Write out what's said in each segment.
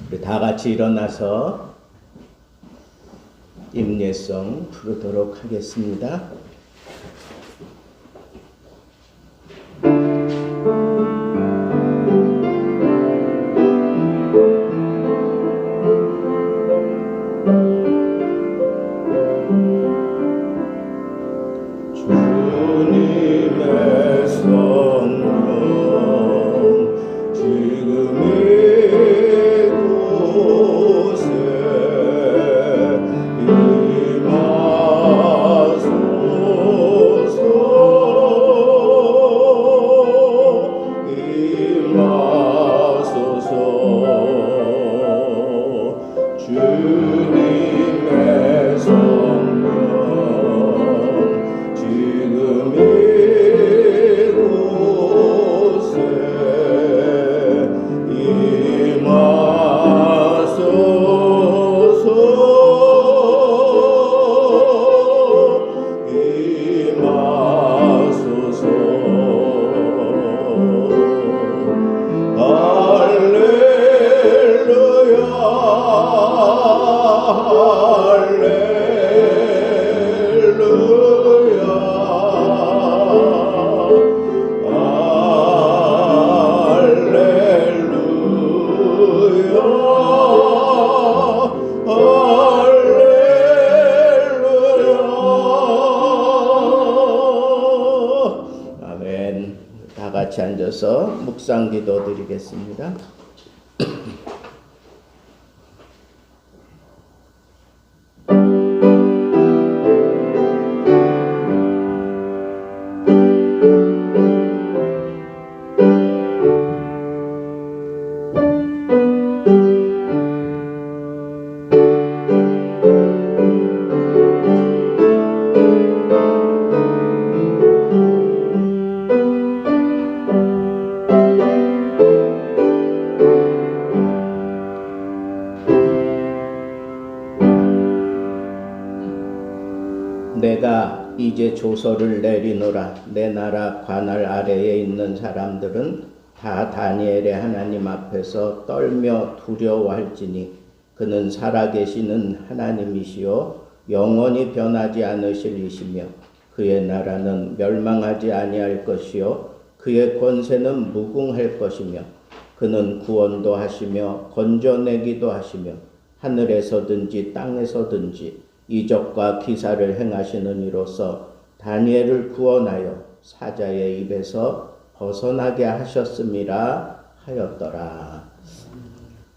우리 다 같이 일어나서 임예성 부르도록 하겠습니다. 같이 앉아서 묵상 기도 드리겠습니다. 내가 이제 조서를 내리노라. 내 나라 관할 아래에 있는 사람들은 다 다니엘의 하나님 앞에서 떨며 두려워할지니 그는 살아계시는 하나님이시요 영원히 변하지 않으실 이시며 그의 나라는 멸망하지 아니할 것이요 그의 권세는 무궁할 것이며 그는 구원도 하시며 건져내기도 하시며 하늘에서든지 땅에서든지 이적과 기사를 행하시는 이로써 다니엘을 구원하여 사자의 입에서 벗어나게 하셨음이라 하였더라.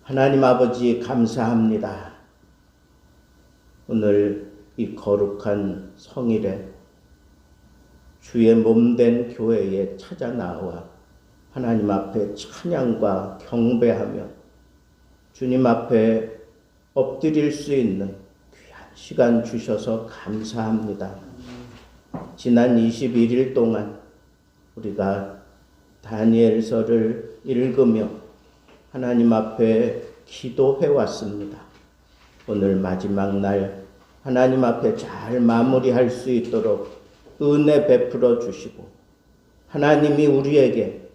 하나님 아버지 감사합니다. 오늘 이 거룩한 성일에 주의 몸된 교회에 찾아 나와 하나님 앞에 찬양과 경배하며 주님 앞에 엎드릴 수 있는 시간 주셔서 감사합니다. 지난 21일 동안 우리가 다니엘서를 읽으며 하나님 앞에 기도해 왔습니다. 오늘 마지막 날 하나님 앞에 잘 마무리할 수 있도록 은혜 베풀어 주시고 하나님이 우리에게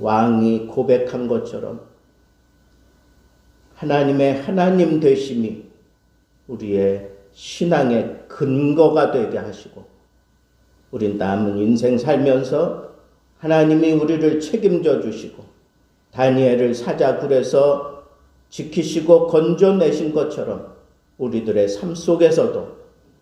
왕이 고백한 것처럼 하나님의 하나님 되심이 우리의 신앙의 근거가 되게 하시고 우린 남은 인생 살면서 하나님이 우리를 책임져 주시고 다니엘을 사자굴에서 지키시고 건져내신 것처럼 우리들의 삶 속에서도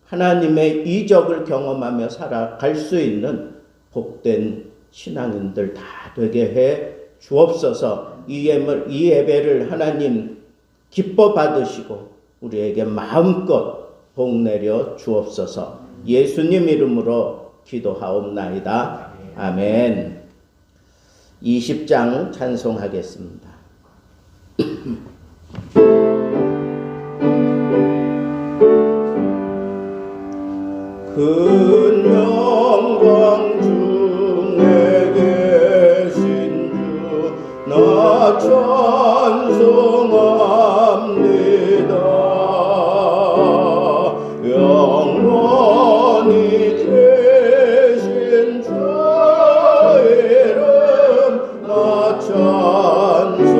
하나님의 이적을 경험하며 살아갈 수 있는 복된 신앙인들 다 되게 해 주옵소서. 이 예배를 하나님 기뻐 받으시고 우리에게 마음껏 복 내려 주옵소서. 예수님 이름으로 기도하옵나이다. 아멘. 20장 찬송하겠습니다. 큰 영광 중에 계신 주 나 찬송합니다. 영원히 계신 주 이름 나 찬송합니다.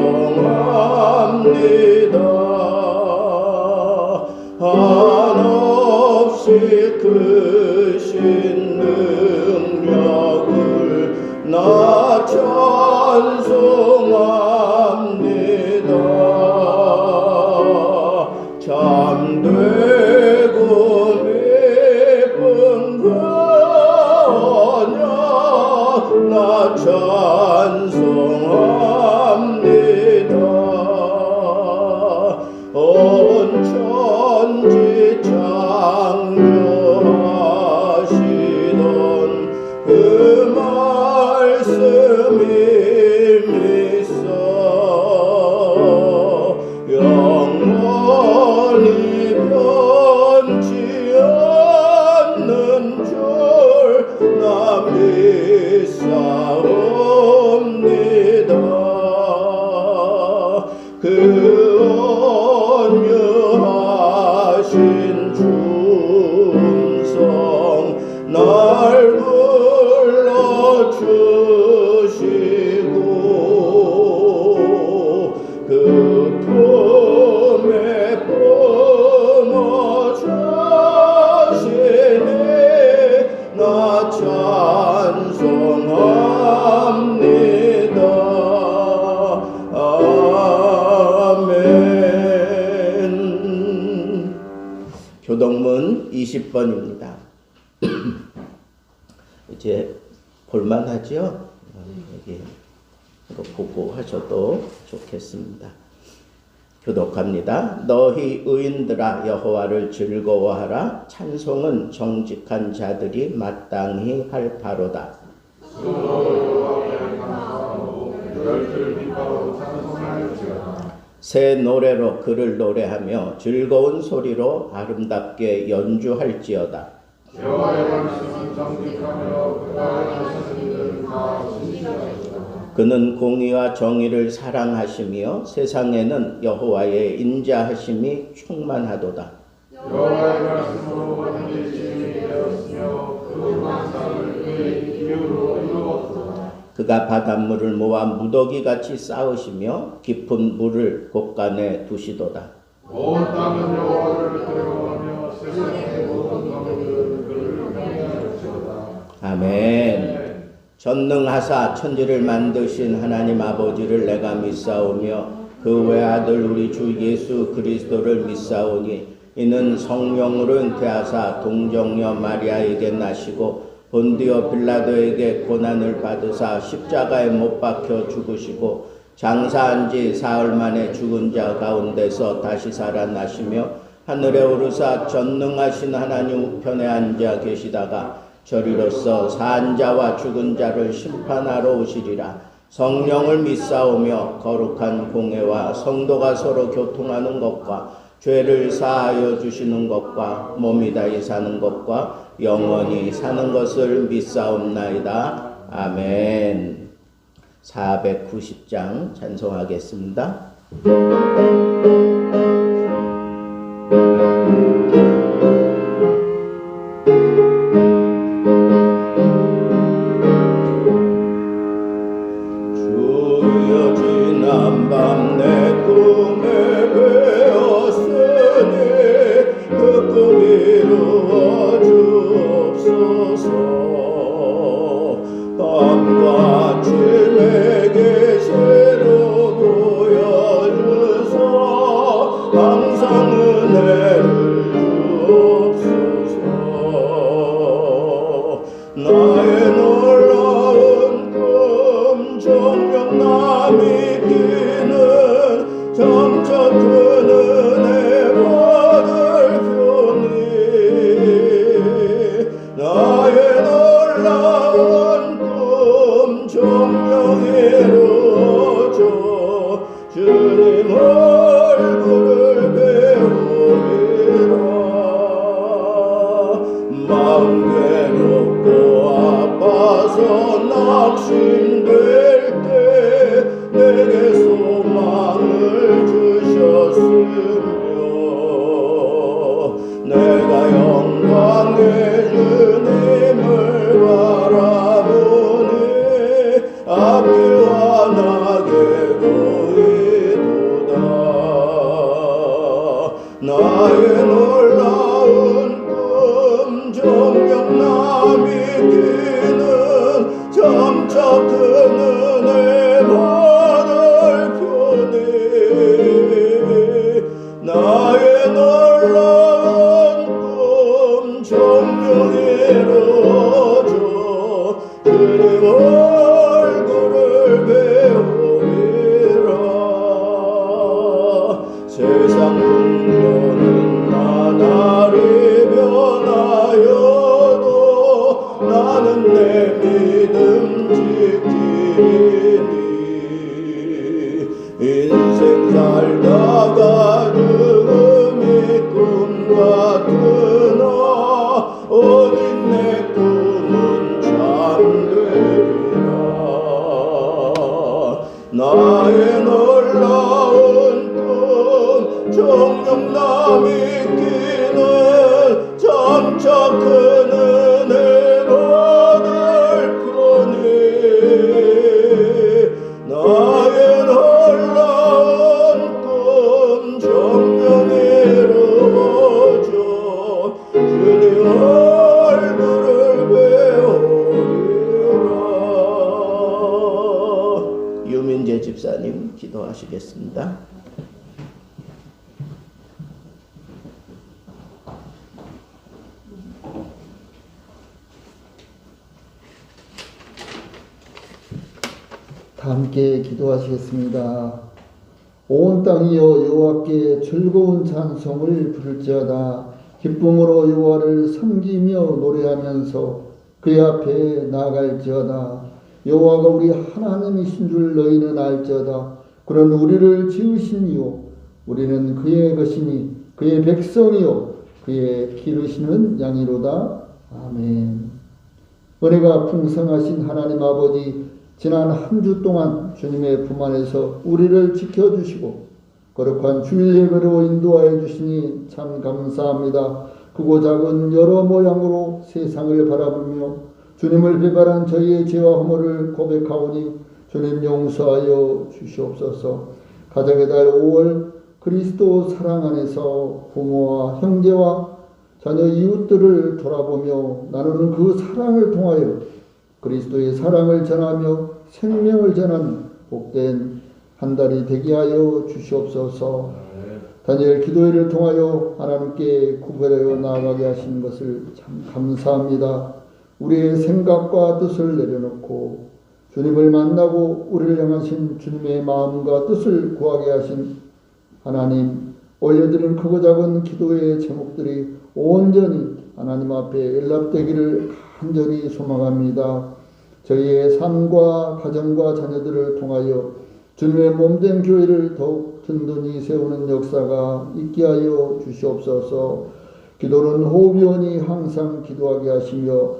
한없이 크신 능력을 나 찬송합니다. 참되고 미쁜 거냐 나 찬송합니다. 온 천지 창조하시던 그 말씀이 믿어 영원히 변치 않는 줄 나 믿사옵니다. 그 온유하신 중성 날 불러주시고 그 품에 품어주시니 나 찬송합니다. 아멘. 교동문 20번입니다. 이제 볼만하죠? 여기 이거 보고 하셔도 좋겠습니다. 교독합니다. 너희 의인들아 여호와를 즐거워하라. 찬송은 정직한 자들이 마땅히 할 바로다. 새 노래로 그를 노래하며 즐거운 소리로 아름답게 연주할지어다. 여호와의 말씀은 정직하며 그가 하시는 일은 다 진실하시다. 그는 공의와 정의를 사랑하시며 세상에는 여호와의 인자하심이 충만하도다. 여호와의 말씀으로 하늘이 지음이 되었으며 그 만상을 그의 기류로 이루었도다. 그가 바닷물을 모아 무더기같이 쌓으시며 깊은 물을 곳간에 두시도다. 온 땅은 여호와를 두려워하며 세상의 모든 나무들은 그를 경외할지어다. 아멘. 전능하사 천지를 만드신 하나님 아버지를 내가 믿사오며 그 외아들 우리 주 예수 그리스도를 믿사오니 이는 성령으로 잉태하사 동정녀 마리아에게 나시고 본디오 빌라도에게 고난을 받으사 십자가에 못 박혀 죽으시고 장사한 지 사흘 만에 죽은 자 가운데서 다시 살아나시며 하늘에 오르사 전능하신 하나님 우편에 앉아 계시다가 저리로서 산 자와 죽은 자를 심판하러 오시리라. 성령을 믿사오며 거룩한 공회와 성도가 서로 교통하는 것과 죄를 사하여 주시는 것과 몸이 다히 사는 것과 영원히 사는 것을 믿사옵나이다. 아멘. 490장 찬송하겠습니다. 주여 지난 밤 내 꿈에 배었으니 그 꿈 이루어 주옵소서. 밤과 아침 내게 새로 보여주소. 항상 은혜를 주옵소서. 나의 놀라운 꿈 정녕 남이 끼는 점차 큰 은혜 받을 표니 나의 놀라운 꿈 정녕 이루어져 주님 얼굴을 배우리라. 마음 괴롭고 아파서 낙심될 때 내 인생 살다가 죽음이 꿈 같으나 오직 내 꿈은 참되리라. 나의 놀라운 꿈 정녕 남이 끼는 점차 큰 은혜 받을 거니 나의 놀라운 꿈 정녕 이루어져 주님 얼굴을 배우리라. 유민재 집사님 기도하시겠습니다. 다 함께 기도하시겠습니다. 온 땅이여 여호와께 즐거운 찬송을 부를지어다. 기쁨으로 여호와를 섬기며 노래하면서 그의 앞에 나아갈지어다. 여호와가 우리 하나님이신 줄 너희는 알지어다. 그런 우리를 지으신 이요 우리는 그의 것이니 그의 백성이요 그의 기르시는 양이로다. 아멘. 은혜가 풍성하신 하나님 아버지, 지난 한 주 동안 주님의 품 안에서 우리를 지켜주시고 거룩한 주일 예배로 인도하여 주시니 참 감사합니다. 크고 작은 여러 모양으로 세상을 바라보며 주님을 배반한 저희의 죄와 허물을 고백하오니 주님 용서하여 주시옵소서. 가정의 달 5월 그리스도 사랑 안에서 부모와 형제와 자녀 이웃들을 돌아보며 나누는 그 사랑을 통하여 그리스도의 사랑을 전하며 생명을 전하는 복된 한 달이 되게 하여 주시옵소서. 다니엘 기도회를 통하여 하나님께 구별하여 나아가게 하신 것을 참 감사합니다. 우리의 생각과 뜻을 내려놓고 주님을 만나고 우리를 향하신 주님의 마음과 뜻을 구하게 하신 하나님, 올려드린 크고 작은 기도의 제목들이 온전히 하나님 앞에 연락되기를 간절히 소망합니다. 저희의 삶과 가정과 자녀들을 통하여 주님의 몸된 교회를 더욱 든든히 세우는 역사가 있게 하여 주시옵소서. 기도는 호흡이오니 항상 기도하게 하시며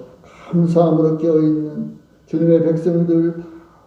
감사함으로 깨어있는 주님의 백성들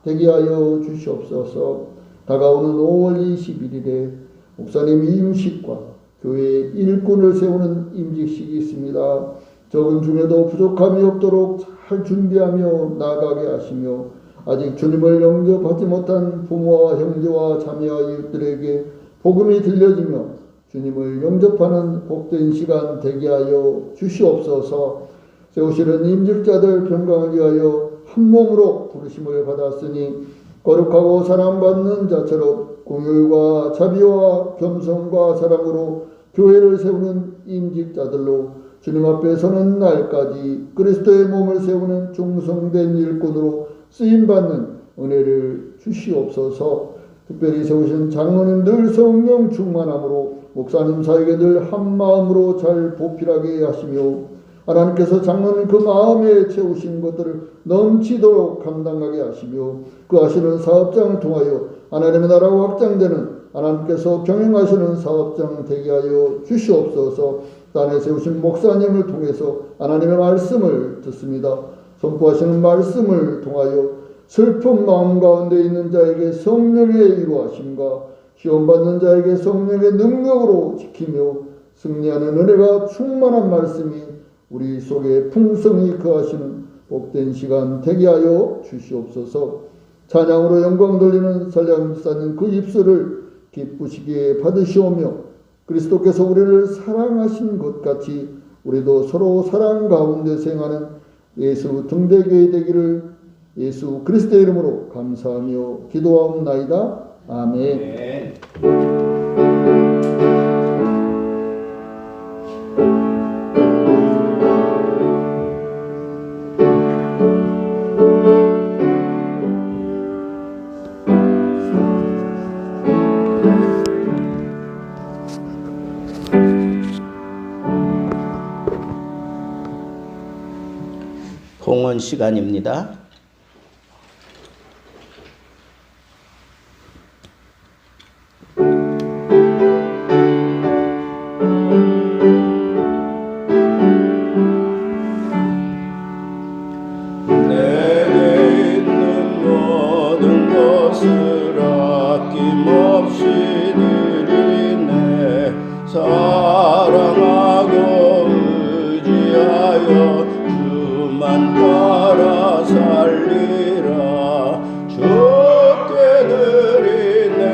되게 하여 주시옵소서. 다가오는 5월 21일에 목사님 임식과 교회 일꾼을 세우는 임직식이 있습니다. 적은 중에도 부족함이 없도록 잘 준비하며 나아가게 하시며 아직 주님을 영접하지 못한 부모와 형제와 자매와 이웃들에게 복음이 들려지며 주님을 영접하는 복된 시간 되게 하여 주시옵소서. 세우시는 임직자들 평강을 위하여 한 몸으로 부르심을 받았으니 거룩하고 사랑받는 자처럼 공율과 자비와 겸손과 사랑으로 교회를 세우는 임직자들로 주님 앞에 서는 날까지 그리스도의 몸을 세우는 충성된 일꾼으로 쓰임받는 은혜를 주시옵소서. 특별히 세우신 장로님들 성령 충만함으로 목사님 사역에 늘 한마음으로 잘 보필하게 하시며 하나님께서 장로님 그 마음에 채우신 것들을 넘치도록 감당하게 하시며 그 하시는 사업장을 통하여 하나님의 나라가 확장되는 하나님께서 경영하시는 사업장 되게 하여 주시옵소서. 땅에 세우신 목사님을 통해서 하나님의 말씀을 듣습니다. 선포하시는 말씀을 통하여 슬픈 마음 가운데 있는 자에게 성령의 이루하심과 시험받는 자에게 성령의 능력으로 지키며 승리하는 은혜가 충만한 말씀이 우리 속에 풍성히 거하시는 복된 시간 되게 하여 주시옵소서. 찬양으로 영광 돌리는 설령 집사님 그 입술을 기쁘시게 받으시오며 그리스도께서 우리를 사랑하신 것 같이 우리도 서로 사랑 가운데 생하는 예수 등대교회 되기를 예수 그리스도의 이름으로 감사하며 기도하옵나이다. 아멘. 네. 봉헌 시간입니다. 아낌없이 드리네. 사랑하고 의지하여 주만 따라 살리라. 주께 드리네.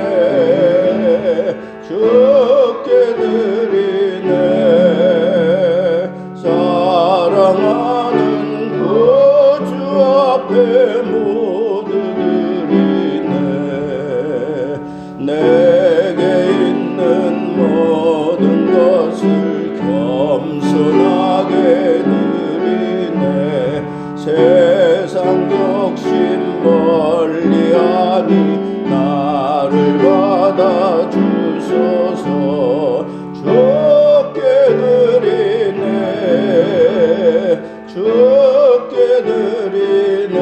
주께 드리네. 사랑하는 그 주 앞에 모두 드리네. 내게 있는 모든 것을 겸손하게 드리네. 세상 욕심 멀리하니 나를 받아 주소서. 주께 드리네. 주께 드리네.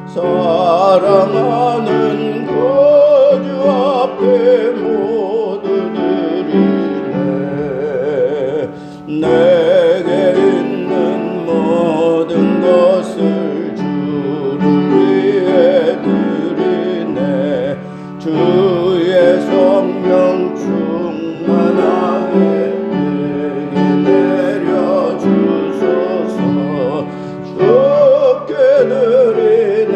사랑하는 그 주 앞에 모두 드리네. 내게 있는 모든 것을 주를 위해 드리네. 주의 성령 충만하게 내게 내려주소서. 주께 드리네.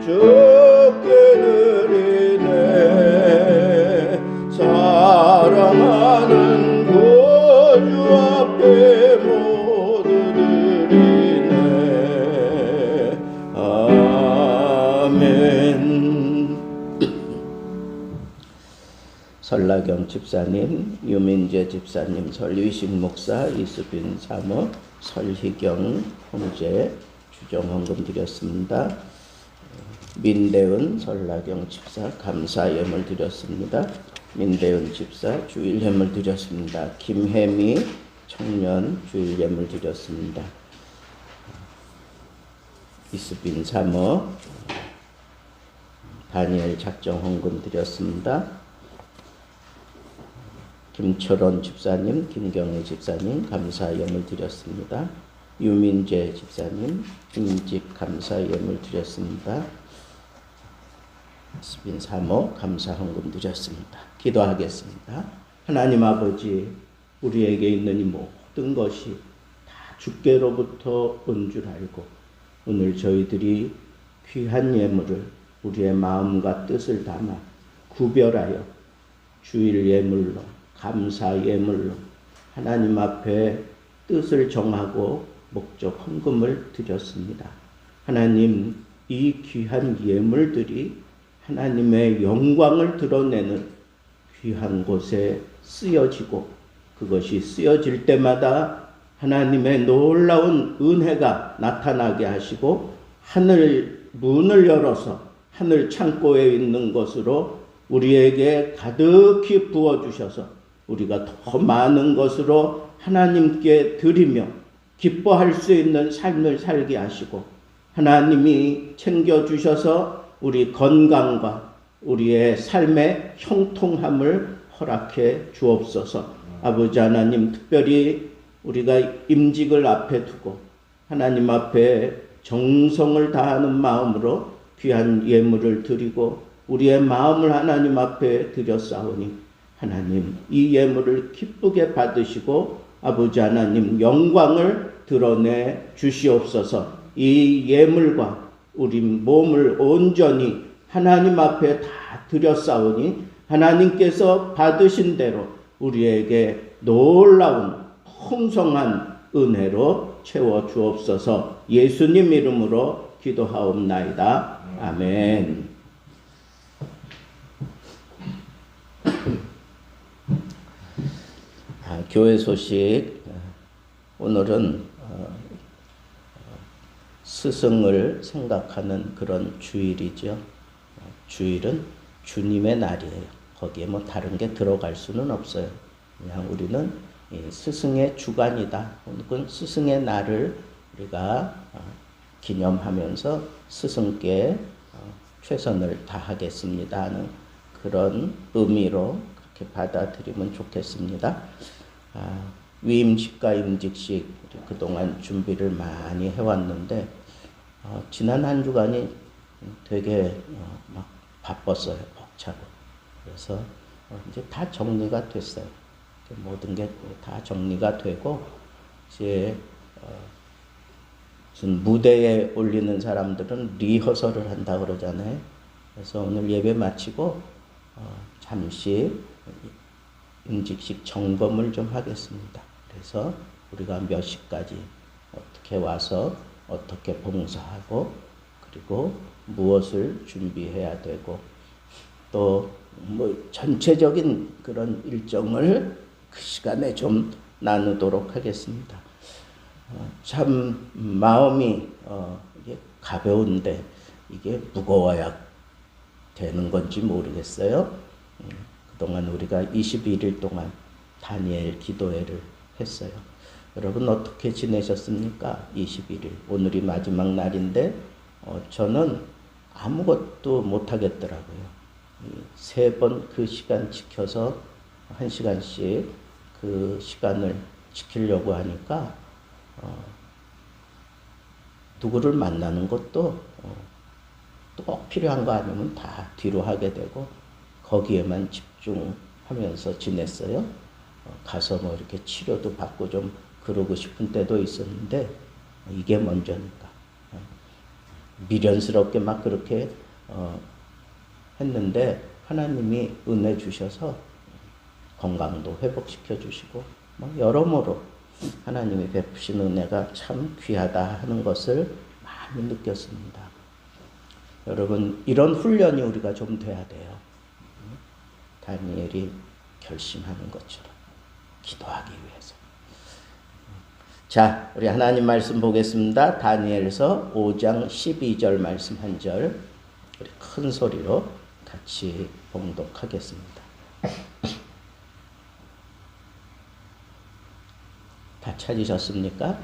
주께 드리네. 사랑하는 그 주 앞에 모두 드리네. 아멘. 설라경 집사님, 유민재 집사님, 설유식 목사, 이수빈 사모, 설희경 형제 주정헌금 드렸습니다. 민대은 설라경 집사 감사 예물 드렸습니다. 민대은 집사 주일 예물 드렸습니다. 김혜미 청년 주일 예물 드렸습니다. 이수빈 사모 다니엘 작정 헌금 드렸습니다. 김철원 집사님, 김경애 집사님 감사 예물 드렸습니다. 유민재 집사님 임직 감사 예물 드렸습니다. 이수빈 사모 감사 헌금 드렸습니다. 기도하겠습니다. 하나님 아버지, 우리에게 있는 이 모든 것이 다 주께로부터 온 줄 알고 오늘 저희들이 귀한 예물을 우리의 마음과 뜻을 담아 구별하여 주일 예물로, 감사 예물로 하나님 앞에 뜻을 정하고 목적 헌금을 드렸습니다. 하나님, 이 귀한 예물들이 하나님의 영광을 드러내는 귀한 곳에 쓰여지고 그것이 쓰여질 때마다 하나님의 놀라운 은혜가 나타나게 하시고 하늘 문을 열어서 하늘 창고에 있는 것으로 우리에게 가득히 부어주셔서 우리가 더 많은 것으로 하나님께 드리며 기뻐할 수 있는 삶을 살게 하시고 하나님이 챙겨주셔서 우리 건강과 우리의 삶의 형통함을 허락해 주옵소서. 아버지 하나님, 특별히 우리가 임직을 앞에 두고 하나님 앞에 정성을 다하는 마음으로 귀한 예물을 드리고 우리의 마음을 하나님 앞에 드렸사오니 하나님, 이 예물을 기쁘게 받으시고 아버지 하나님 영광을 드러내 주시옵소서. 이 예물과 우리 몸을 온전히 하나님 앞에 다 드렸사오니 하나님께서 받으신 대로 우리에게 놀라운 풍성한 은혜로 채워 주옵소서. 예수님 이름으로 기도하옵나이다. 아멘. 교회 소식. 오늘은 스승을 생각하는 그런 주일이죠. 주일은 주님의 날이에요. 거기에 뭐 다른 게 들어갈 수는 없어요. 그냥 우리는 스승의 주간이다. 혹은 스승의 날을 우리가 기념하면서 스승께 최선을 다하겠습니다 하는 그런 의미로 그렇게 받아들이면 좋겠습니다. 위임식과 임직식 그동안 준비를 많이 해왔는데 지난 한 주간이 되게 막 바빴어요. 벅차고. 그래서 이제 다 정리가 됐어요. 모든 게 다 정리가 되고 이제 무슨 무대에 올리는 사람들은 리허설을 한다 그러잖아요. 그래서 오늘 예배 마치고 잠시 음식식 점검을 좀 하겠습니다. 그래서 우리가 몇 시까지 어떻게 와서 어떻게 봉사하고 그리고 무엇을 준비해야 되고 또 뭐 전체적인 그런 일정을 그 시간에 좀 나누도록 하겠습니다. 참 마음이 이게 가벼운데 이게 무거워야 되는 건지 모르겠어요. 그동안 우리가 21일 동안 다니엘 기도회를 했어요. 여러분 어떻게 지내셨습니까? 21일 오늘이 마지막 날인데 저는 아무것도 못하겠더라고요. 3번 그 시간 지켜서 1시간씩 그 시간을 지키려고 하니까 누구를 만나는 것도 꼭 필요한 거 아니면 다 뒤로 하게 되고 거기에만 집중하면서 지냈어요. 가서 뭐 이렇게 치료도 받고 좀 그러고 싶은 때도 있었는데 이게 먼저니까 미련스럽게 막 그렇게 했는데 하나님이 은혜 주셔서 건강도 회복시켜 주시고 뭐 여러모로 하나님이 베푸신 은혜가 참 귀하다 하는 것을 많이 느꼈습니다. 여러분 이런 훈련이 우리가 좀 돼야 돼요. 다니엘이 결심하는 것처럼 기도하기 위해서. 자, 우리 하나님 말씀 보겠습니다. 다니엘서 5장 12절 말씀 한 절 우리 큰 소리로 같이 봉독하겠습니다. 다 찾으셨습니까?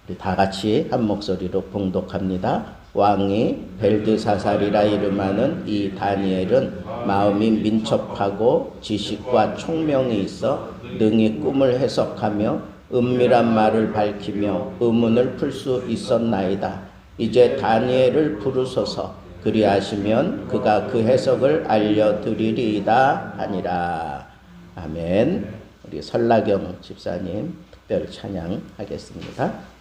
우리 다 같이 한 목소리로 봉독합니다. 왕이 벨드사살이라 이름하는 이 다니엘은 마음이 민첩하고 지식과 총명이 있어 능히 꿈을 해석하며 은밀한 말을 밝히며 의문을 풀 수 있었나이다. 이제 다니엘을 부르소서. 그리하시면 그가 그 해석을 알려드리리이다 하니라. 아멘. 우리 설라경 집사님 특별 찬양하겠습니다.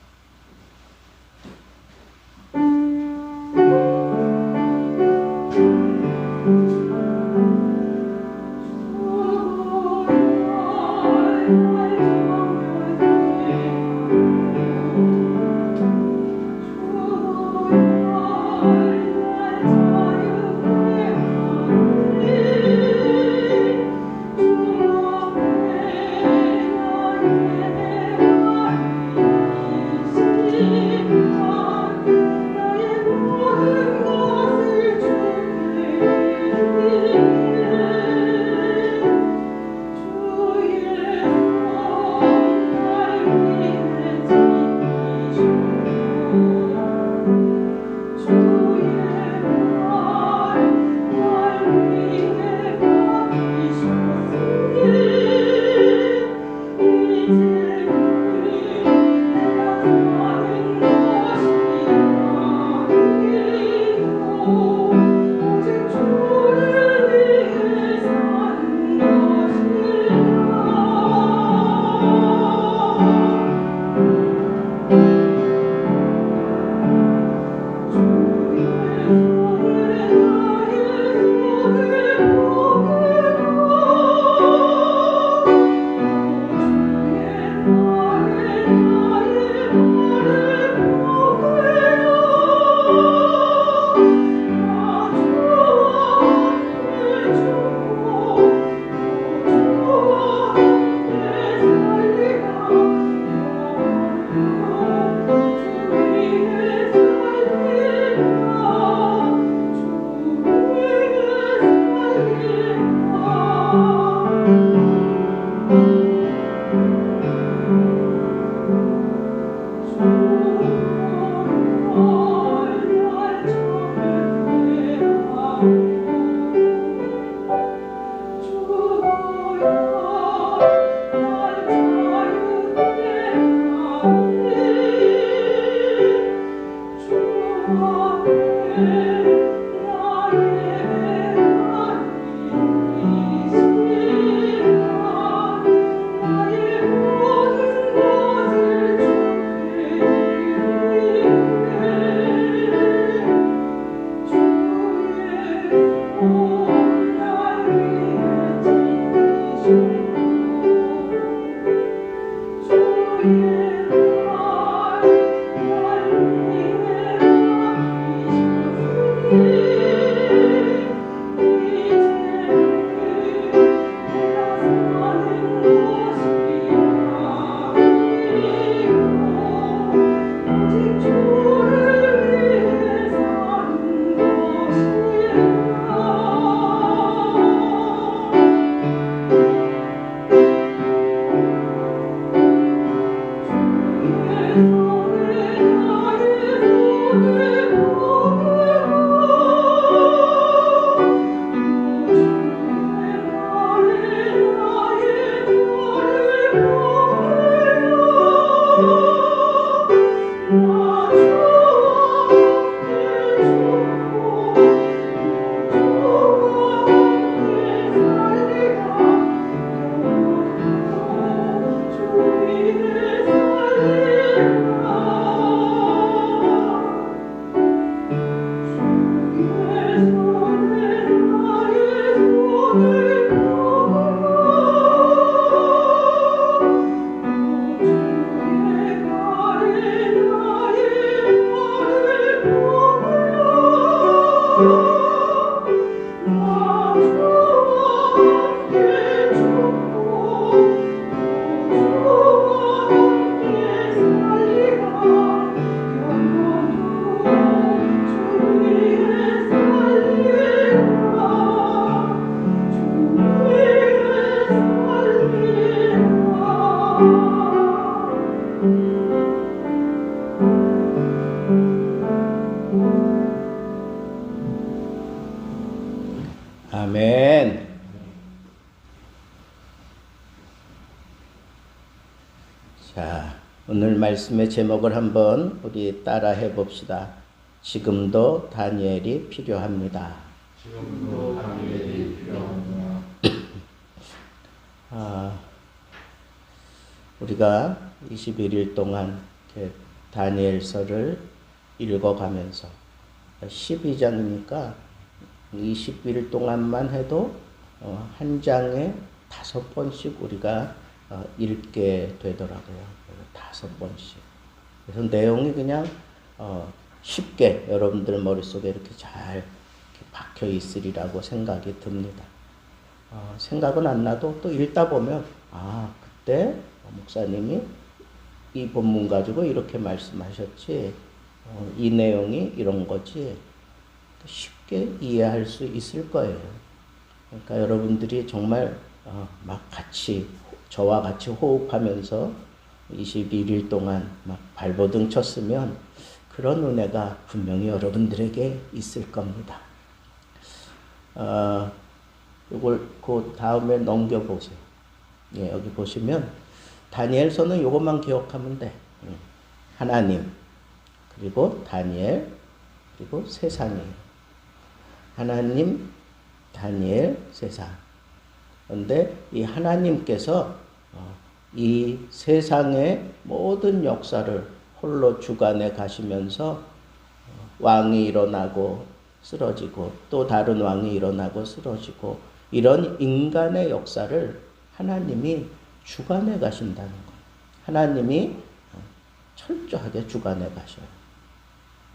아멘. 자, 오늘 말씀의 제목을 한번 우리 따라 해봅시다. 지금도 다니엘이 필요합니다. 지금도 다니엘이 필요합니다. 우리가 21일 동안 다니엘서를 읽어가면서 12장이니까 20일 동안만 해도 한 장에 5번씩 우리가 읽게 되더라고요. 5번씩. 그래서 내용이 그냥 쉽게 여러분들 머릿속에 이렇게 잘 이렇게 박혀 있으리라고 생각이 듭니다. 생각은 안 나도 또 읽다 보면 그때 목사님이 이 본문 가지고 이렇게 말씀하셨지, 이 내용이 이런 거지, 쉽게 이해할 수 있을 거예요. 그러니까 여러분들이 정말 막 같이 저와 같이 호흡하면서 21일 동안 막 발버둥 쳤으면 그런 은혜가 분명히 여러분들에게 있을 겁니다. 이걸 그 다음에 넘겨보세요. 예, 여기 보시면 다니엘서는 이것만 기억하면 돼. 하나님, 그리고 다니엘, 그리고 세상이에요. 하나님, 다니엘, 세상. 그런데 이 하나님께서 이 세상의 모든 역사를 홀로 주관해 가시면서 왕이 일어나고 쓰러지고 또 다른 왕이 일어나고 쓰러지고 이런 인간의 역사를 하나님이 주관해 가신다는 거예요. 하나님이 철저하게 주관해 가셔요.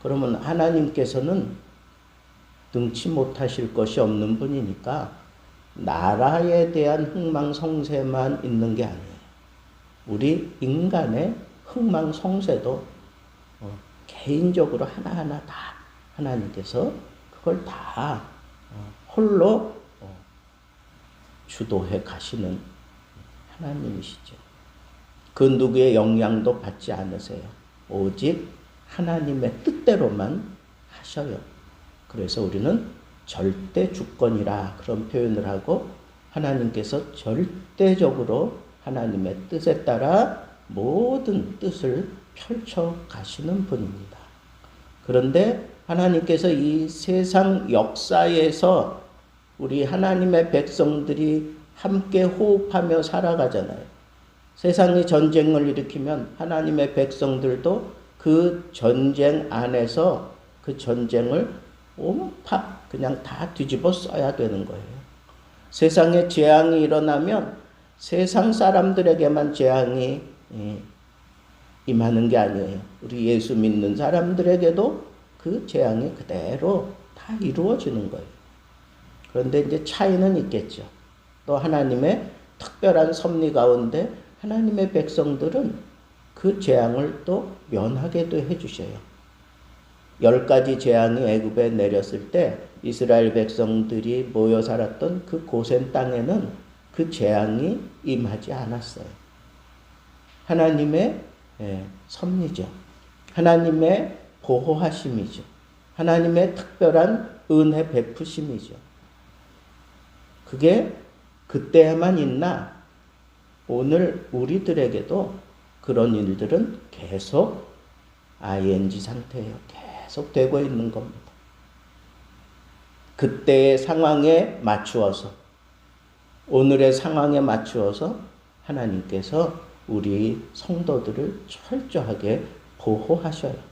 그러면 하나님께서는 능치 못하실 것이 없는 분이니까 나라에 대한 흥망성쇠만 있는 게 아니에요. 우리 인간의 흥망성쇠도 개인적으로 하나하나 다 하나님께서 그걸 다 홀로 주도해 가시는 하나님이시죠. 그 누구의 영향도 받지 않으세요. 오직 하나님의 뜻대로만 하셔요. 그래서 우리는 절대 주권이라 그런 표현을 하고 하나님께서 절대적으로 하나님의 뜻에 따라 모든 뜻을 펼쳐 가시는 분입니다. 그런데 하나님께서 이 세상 역사에서 우리 하나님의 백성들이 함께 호흡하며 살아가잖아요. 세상이 전쟁을 일으키면 하나님의 백성들도 그 전쟁 안에서 그 전쟁을 온파 그냥 다 뒤집어 써야 되는 거예요. 세상에 재앙이 일어나면 세상 사람들에게만 재앙이 임하는 게 아니에요. 우리 예수 믿는 사람들에게도 그 재앙이 그대로 다 이루어지는 거예요. 그런데 이제 차이는 있겠죠. 또 하나님의 특별한 섭리 가운데 하나님의 백성들은 그 재앙을 또 면하게도 해주셔요. 10가지 재앙이 애굽에 내렸을 때 이스라엘 백성들이 모여 살았던 그 고센 땅에는 그 재앙이 임하지 않았어요. 하나님의 섭리죠. 하나님의 보호하심이죠. 하나님의 특별한 은혜 베푸심이죠. 그게 그때에만 있나 오늘 우리들에게도 그런 일들은 계속 ing 상태예요. 계속 되고 있는 겁니다. 그때의 상황에 맞추어서 오늘의 상황에 맞추어서 하나님께서 우리 성도들을 철저하게 보호하셔요.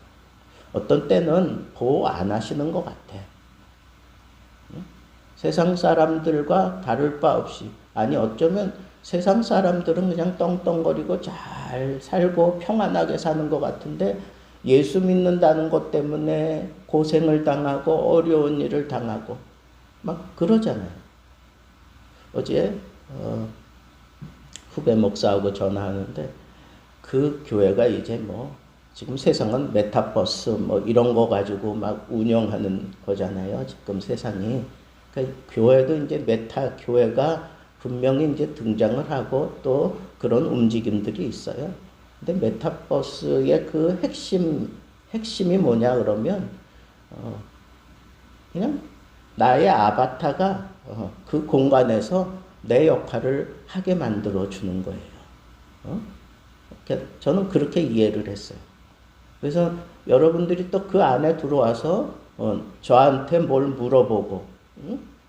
어떤 때는 보호 안 하시는 것 같아. 세상 사람들과 다를 바 없이 아니 어쩌면 세상 사람들은 그냥 떵떵거리고 잘 살고 평안하게 사는 것 같은데 예수 믿는다는 것 때문에 고생을 당하고 어려운 일을 당하고 막 그러잖아요. 어제 후배 목사하고 전화하는데 그 교회가 이제 뭐 지금 세상은 메타버스 뭐 이런 거 가지고 막 운영하는 거잖아요. 지금 세상이. 그러니까 교회도 이제 메타 교회가 분명히 이제 등장을 하고 또 그런 움직임들이 있어요. 근데 메타버스의 그 핵심이 뭐냐 그러면 그냥 나의 아바타가 그 공간에서 내 역할을 하게 만들어 주는 거예요. 저는 그렇게 이해를 했어요. 그래서 여러분들이 또 그 안에 들어와서 저한테 뭘 물어보고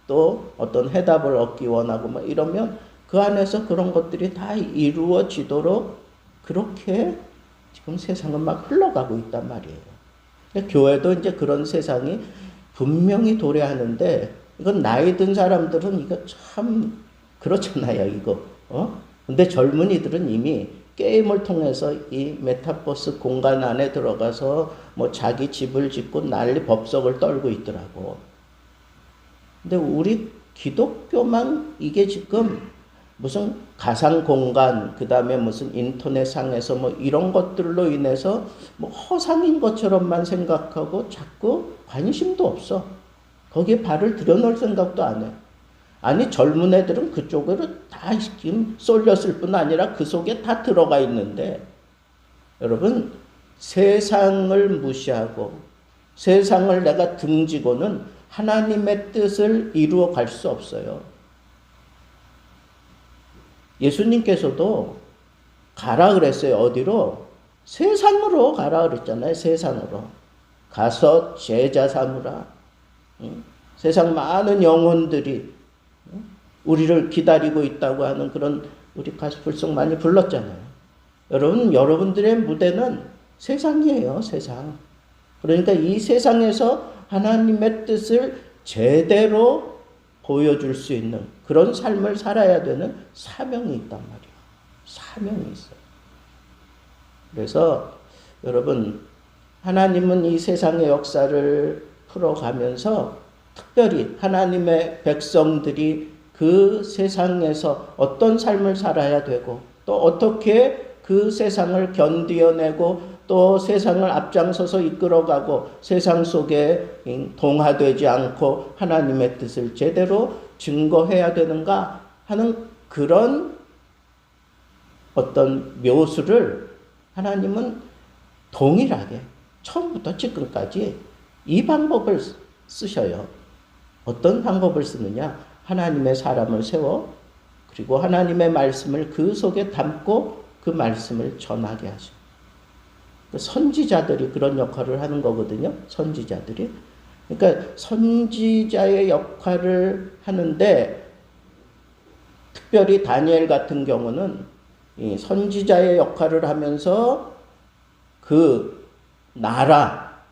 또 어떤 해답을 얻기 원하고 뭐 이러면 그 안에서 그런 것들이 다 이루어지도록 그렇게 지금 세상은 막 흘러가고 있단 말이에요. 교회도 이제 그런 세상이 분명히 도래하는데 이건 나이 든 사람들은 이거 참 그렇잖아요, 이거. 근데 젊은이들은 이미 게임을 통해서 이 메타버스 공간 안에 들어가서 뭐 자기 집을 짓고 난리 법석을 떨고 있더라고. 근데 우리 기독교만 이게 지금 무슨 가상 공간, 그 다음에 무슨 인터넷상에서 뭐 이런 것들로 인해서 뭐 허상인 것처럼만 생각하고 자꾸 관심도 없어. 거기에 발을 들여놓을 생각도 안 해. 아니 젊은 애들은 그쪽으로 다 지금 쏠렸을 뿐 아니라 그 속에 다 들어가 있는데 여러분 세상을 무시하고 세상을 내가 등지고는 하나님의 뜻을 이루어 갈 수 없어요. 예수님께서도 가라 그랬어요. 어디로? 세상으로 가라 그랬잖아요. 세상으로. 가서 제자 삼으라. 세상 많은 영혼들이 우리를 기다리고 있다고 하는 그런 우리 가스불송 많이 불렀잖아요. 여러분들의 무대는 세상이에요. 세상. 그러니까 이 세상에서 하나님의 뜻을 제대로 보여줄 수 있는 그런 삶을 살아야 되는 사명이 있단 말이에요. 사명이 있어요. 그래서 여러분 하나님은 이 세상의 역사를 풀어가면서 특별히 하나님의 백성들이 그 세상에서 어떤 삶을 살아야 되고 또 어떻게 그 세상을 견디어내고 또 세상을 앞장서서 이끌어가고 세상 속에 동화되지 않고 하나님의 뜻을 제대로 증거해야 되는가 하는 그런 어떤 묘수를 하나님은 동일하게 처음부터 지금까지 이 방법을 쓰셔요. 어떤 방법을 쓰느냐? 하나님의 사람을 세워 그리고 하나님의 말씀을 그 속에 담고 그 말씀을 전하게 하셔. 선지자들이 그런 역할을 하는 거거든요. 선지자들이. 그러니까 선지자의 역할을 하는데 특별히 다니엘 같은 경우는 이 선지자의 역할을 하면서 그 나라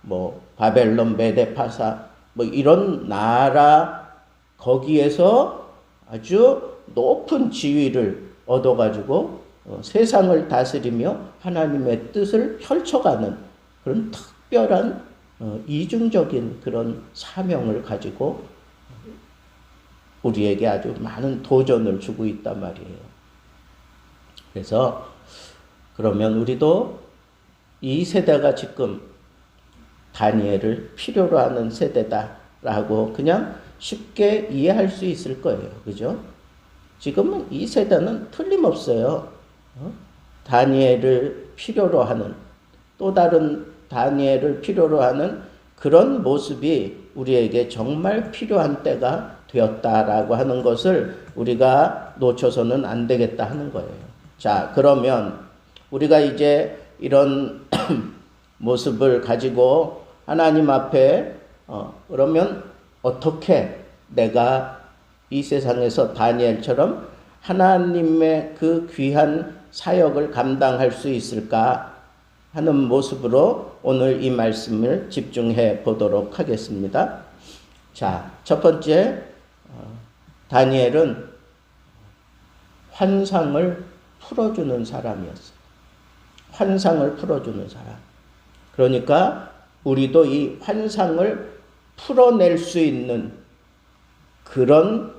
뭐 바벨론, 메데파사 뭐 이런 나라 거기에서 아주 높은 지위를 얻어가지고 세상을 다스리며 하나님의 뜻을 펼쳐가는 그런 특별한 이중적인 그런 사명을 가지고 우리에게 아주 많은 도전을 주고 있단 말이에요. 그래서 그러면 우리도 이 세대가 지금 다니엘을 필요로 하는 세대다라고 그냥 쉽게 이해할 수 있을 거예요. 그죠? 지금은 이 세대는 틀림없어요. 다니엘을 필요로 하는, 또 다른 다니엘을 필요로 하는 그런 모습이 우리에게 정말 필요한 때가 되었다라고 하는 것을 우리가 놓쳐서는 안 되겠다 하는 거예요. 자, 그러면 우리가 이제 이런 모습을 가지고 하나님 앞에 그러면 어떻게 내가 이 세상에서 다니엘처럼 하나님의 그 귀한 사역을 감당할 수 있을까 하는 모습으로 오늘 이 말씀을 집중해 보도록 하겠습니다. 자, 첫 번째, 다니엘은 환상을 풀어주는 사람이었어요. 환상을 풀어주는 사람. 그러니까 우리도 이 환상을 풀어낼 수 있는 그런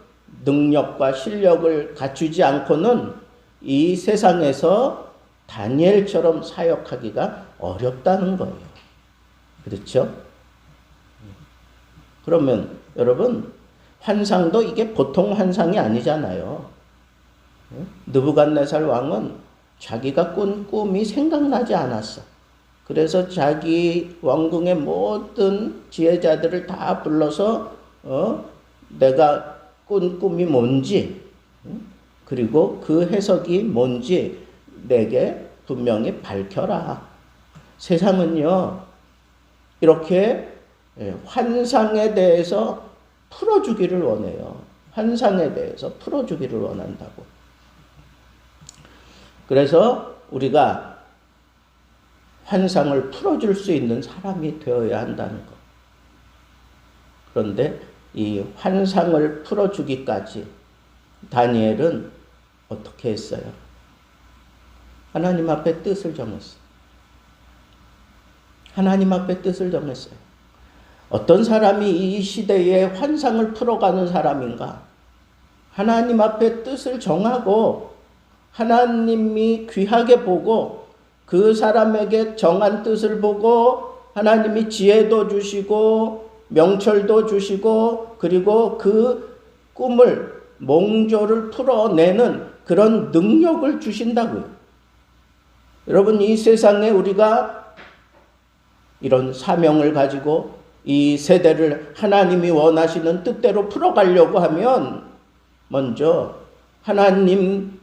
능력과 실력을 갖추지 않고는 이 세상에서 다니엘처럼 사역하기가 어렵다는 거예요. 그렇죠? 그러면 여러분, 환상도 이게 보통 환상이 아니잖아요. 느부갓네살 왕은 자기가 꾼 꿈이 생각나지 않았어. 그래서 자기 왕궁의 모든 지혜자들을 다 불러서 내가 꾼 꿈이 뭔지 그리고 그 해석이 뭔지 내게 분명히 밝혀라. 세상은요 이렇게 환상에 대해서 풀어주기를 원해요. 환상에 대해서 풀어주기를 원한다고. 그래서 우리가 환상을 풀어줄 수 있는 사람이 되어야 한다는 것. 그런데 이 환상을 풀어주기까지 다니엘은 어떻게 했어요? 하나님 앞에 뜻을 정했어요. 하나님 앞에 뜻을 정했어요. 어떤 사람이 이 시대에 환상을 풀어가는 사람인가? 하나님 앞에 뜻을 정하고 하나님이 귀하게 보고 그 사람에게 정한 뜻을 보고 하나님이 지혜도 주시고 명철도 주시고 그리고 그 꿈을 몽조를 풀어내는 그런 능력을 주신다고요. 여러분, 이 세상에 우리가 이런 사명을 가지고 이 세대를 하나님이 원하시는 뜻대로 풀어가려고 하면 먼저 하나님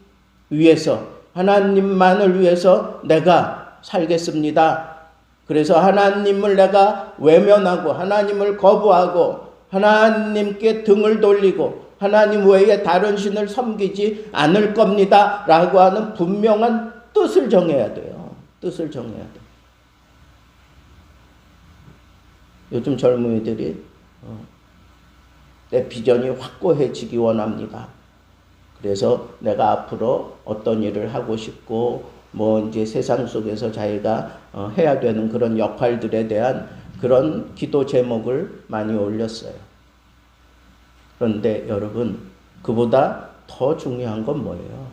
위해서, 하나님만을 위해서 내가 살겠습니다. 그래서 하나님을 내가 외면하고 하나님을 거부하고 하나님께 등을 돌리고 하나님 외에 다른 신을 섬기지 않을 겁니다 라고 하는 분명한 뜻을 정해야 돼요. 뜻을 정해야 돼요. 요즘 젊은이들이 내 비전이 확고해지기 원합니다. 그래서 내가 앞으로 어떤 일을 하고 싶고 뭐 이제 세상 속에서 자기가 해야 되는 그런 역할들에 대한 그런 기도 제목을 많이 올렸어요. 그런데 여러분, 그보다 더 중요한 건 뭐예요?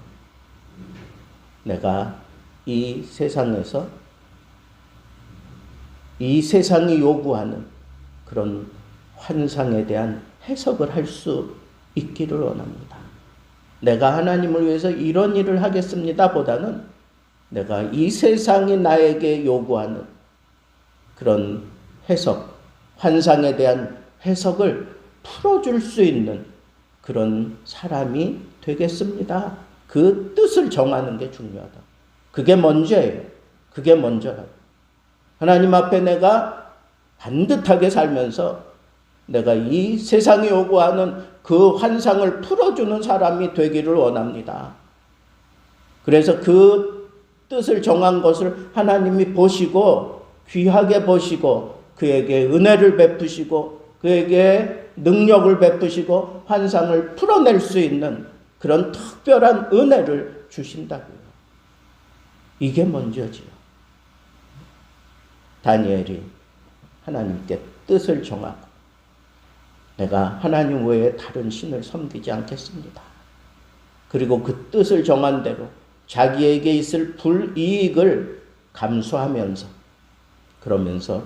내가 이 세상에서 이 세상이 요구하는 그런 환상에 대한 해석을 할 수 있기를 원합니다. 내가 하나님을 위해서 이런 일을 하겠습니다 보다는 내가 이 세상이 나에게 요구하는 그런 해석, 환상에 대한 해석을 풀어줄 수 있는 그런 사람이 되겠습니다. 그 뜻을 정하는 게 중요하다. 그게 먼저예요. 그게 먼저라고. 하나님 앞에 내가 반듯하게 살면서 내가 이 세상이 요구하는 그 환상을 풀어주는 사람이 되기를 원합니다. 그래서 그 뜻을 정한 것을 하나님이 보시고 귀하게 보시고 그에게 은혜를 베푸시고 그에게 능력을 베푸시고 환상을 풀어낼 수 있는 그런 특별한 은혜를 주신다고요. 이게 먼저지요. 다니엘이 하나님께 뜻을 정하고 내가 하나님 외에 다른 신을 섬기지 않겠습니다. 그리고 그 뜻을 정한 대로 자기에게 있을 불이익을 감수하면서 그러면서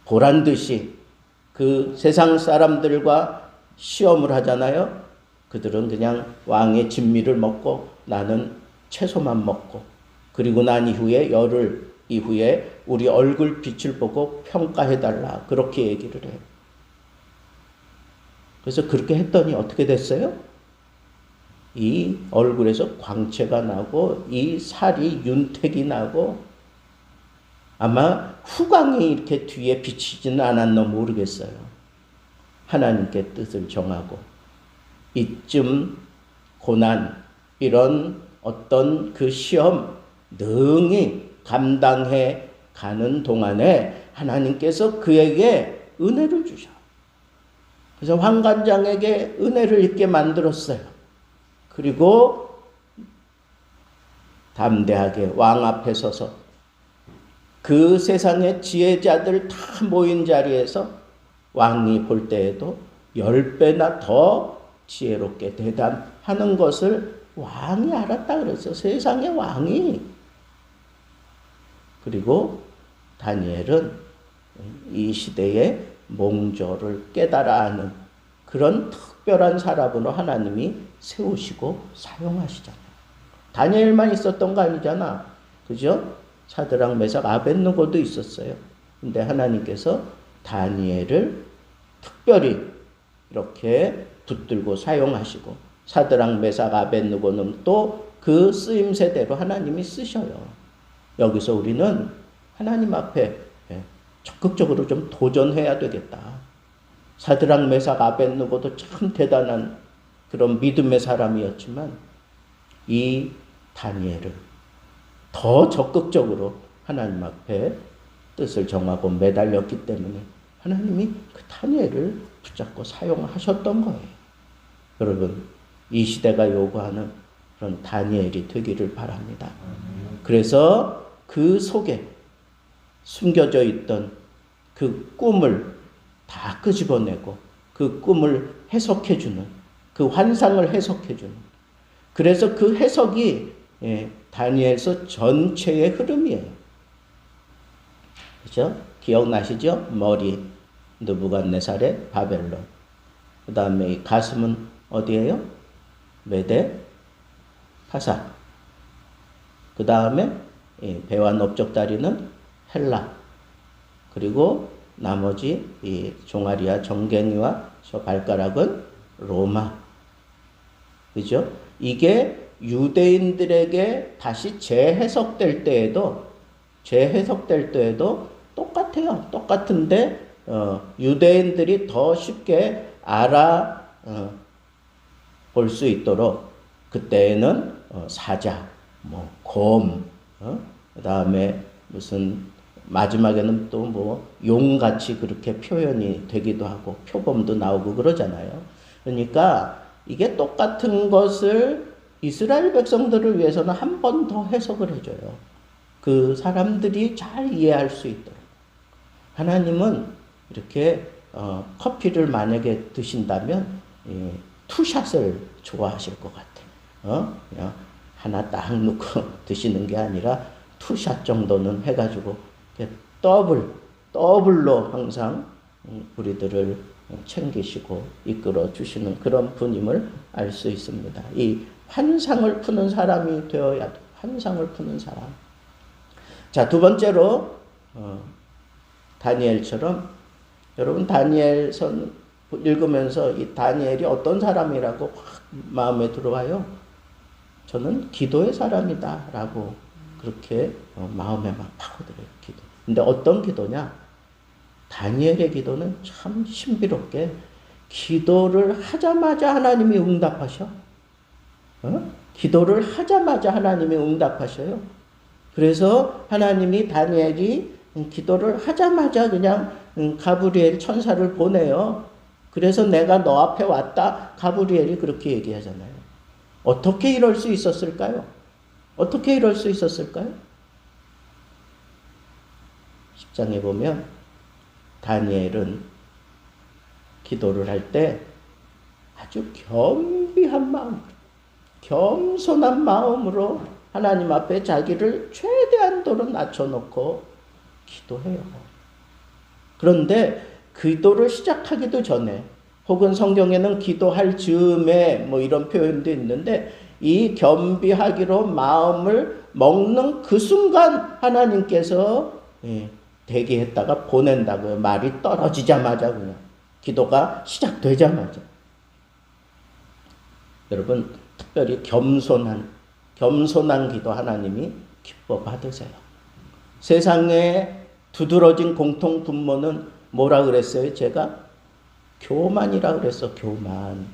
보란듯이 그 세상 사람들과 시험을 하잖아요. 그들은 그냥 왕의 진미를 먹고 나는 채소만 먹고 그리고 난 이후에 열흘 이후에 우리 얼굴 빛을 보고 평가해달라 그렇게 얘기를 해요. 그래서 그렇게 했더니 어떻게 됐어요? 이 얼굴에서 광채가 나고 이 살이 윤택이 나고 아마 후광이 이렇게 뒤에 비치지는 않았나 모르겠어요. 하나님께 뜻을 정하고 이쯤 고난 이런 어떤 그 시험 능히 감당해 가는 동안에 하나님께서 그에게 은혜를 주셔. 그래서 환관장에게 은혜를 있게 만들었어요. 그리고 담대하게 왕 앞에 서서 그 세상의 지혜자들 다 모인 자리에서 왕이 볼 때에도 10배나 더 지혜롭게 대담하는 것을 왕이 알았다 그랬어요. 세상의 왕이. 그리고 다니엘은 이 시대의 몽조를 깨달아 아는 그런 특별한 사람으로 하나님이 세우시고 사용하시잖아요. 다니엘만 있었던 거 아니잖아. 그죠? 사드락, 메삭, 아벳느고도 있었어요. 근데 하나님께서 다니엘을 특별히 이렇게 붙들고 사용하시고 사드락, 메삭, 아벳느고는 또 그 쓰임새대로 하나님이 쓰셔요. 여기서 우리는 하나님 앞에 적극적으로 좀 도전해야 되겠다. 사드락, 메삭, 아벳느고도 참 대단한 그런 믿음의 사람이었지만 이 다니엘은 더 적극적으로 하나님 앞에 뜻을 정하고 매달렸기 때문에 하나님이 그 다니엘을 붙잡고 사용하셨던 거예요. 여러분, 이 시대가 요구하는 그런 다니엘이 되기를 바랍니다. 그래서 그 속에 숨겨져 있던 그 꿈을 다 끄집어내고 그 꿈을 해석해주는 그 환상을 해석해주는 그래서 그 해석이 다니엘서 전체의 흐름이에요. 그렇죠? 기억나시죠? 머리 느부갓네살의 바벨론. 그 다음에 이 가슴은 어디예요? 메데 파사. 그 다음에 배와 넓적다리는 헬라. 그리고 나머지 이 종아리와 정갱이와 저 발가락은 로마. 그죠? 이게 유대인들에게 다시 재해석될 때에도 똑같아요. 똑같은데 유대인들이 더 쉽게 볼 수 있도록 그때는 사자, 곰, 그 다음에 무슨 마지막에는 또 용같이 그렇게 표현이 되기도 하고 표범도 나오고 그러잖아요. 그러니까 이게 똑같은 것을 이스라엘 백성들을 위해서는 한 번 더 해석을 해줘요. 그 사람들이 잘 이해할 수 있도록. 하나님은 이렇게 커피를 만약에 드신다면 투샷을 좋아하실 것 같아요. 그냥 하나 딱 넣고 드시는 게 아니라 투샷 정도는 해가지고 더블로 항상 우리들을 챙기시고 이끌어 주시는 그런 분임을 알 수 있습니다. 이 환상을 푸는 사람이 되어야 돼. 환상을 푸는 사람. 자, 두 번째로 다니엘처럼 여러분 다니엘선 읽으면서 이 다니엘이 어떤 사람이라고 확 마음에 들어와요. 저는 기도의 사람이다 라고 그렇게 마음에 막 파고들어요, 기도. 근데 어떤 기도냐? 다니엘의 기도는 참 신비롭게 기도를 하자마자 하나님이 응답하셔. 기도를 하자마자 하나님이 응답하셔요. 그래서 하나님이 다니엘이 기도를 하자마자 그냥 가브리엘 천사를 보내요. 그래서 내가 너 앞에 왔다. 가브리엘이 그렇게 얘기하잖아요. 어떻게 이럴 수 있었을까요? 어떻게 이럴 수 있었을까요? 10장에 보면 다니엘은 기도를 할 때 아주 겸비한 마음, 겸손한 마음으로 하나님 앞에 자기를 최대한도로 낮춰놓고 기도해요. 그런데 기도를 시작하기도 전에 혹은 성경에는 기도할 즈음에 뭐 이런 표현도 있는데 이 겸비하기로 마음을 먹는 그 순간 하나님께서 대기했다가 보낸다고요. 말이 떨어지자마자 그냥 기도가 시작되자마자. 여러분 특별히 겸손한 기도 하나님이 기뻐 받으세요. 세상에 두드러진 공통 분모는 뭐라 그랬어요? 제가 교만이라 그랬어. 교만.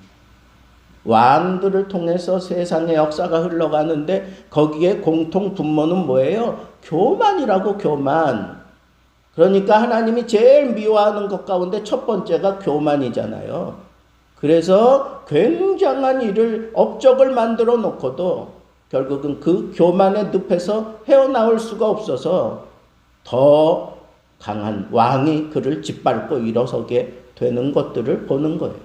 왕들을 통해서 세상의 역사가 흘러가는데 거기에 공통 분모는 뭐예요? 교만이라고. 교만. 그러니까 하나님이 제일 미워하는 것 가운데 첫 번째가 교만이잖아요. 그래서 굉장한 일을 업적을 만들어 놓고도 결국은 그 교만의 늪에서 헤어나올 수가 없어서 더 강한 왕이 그를 짓밟고 일어서게 되는 것들을 보는 거예요.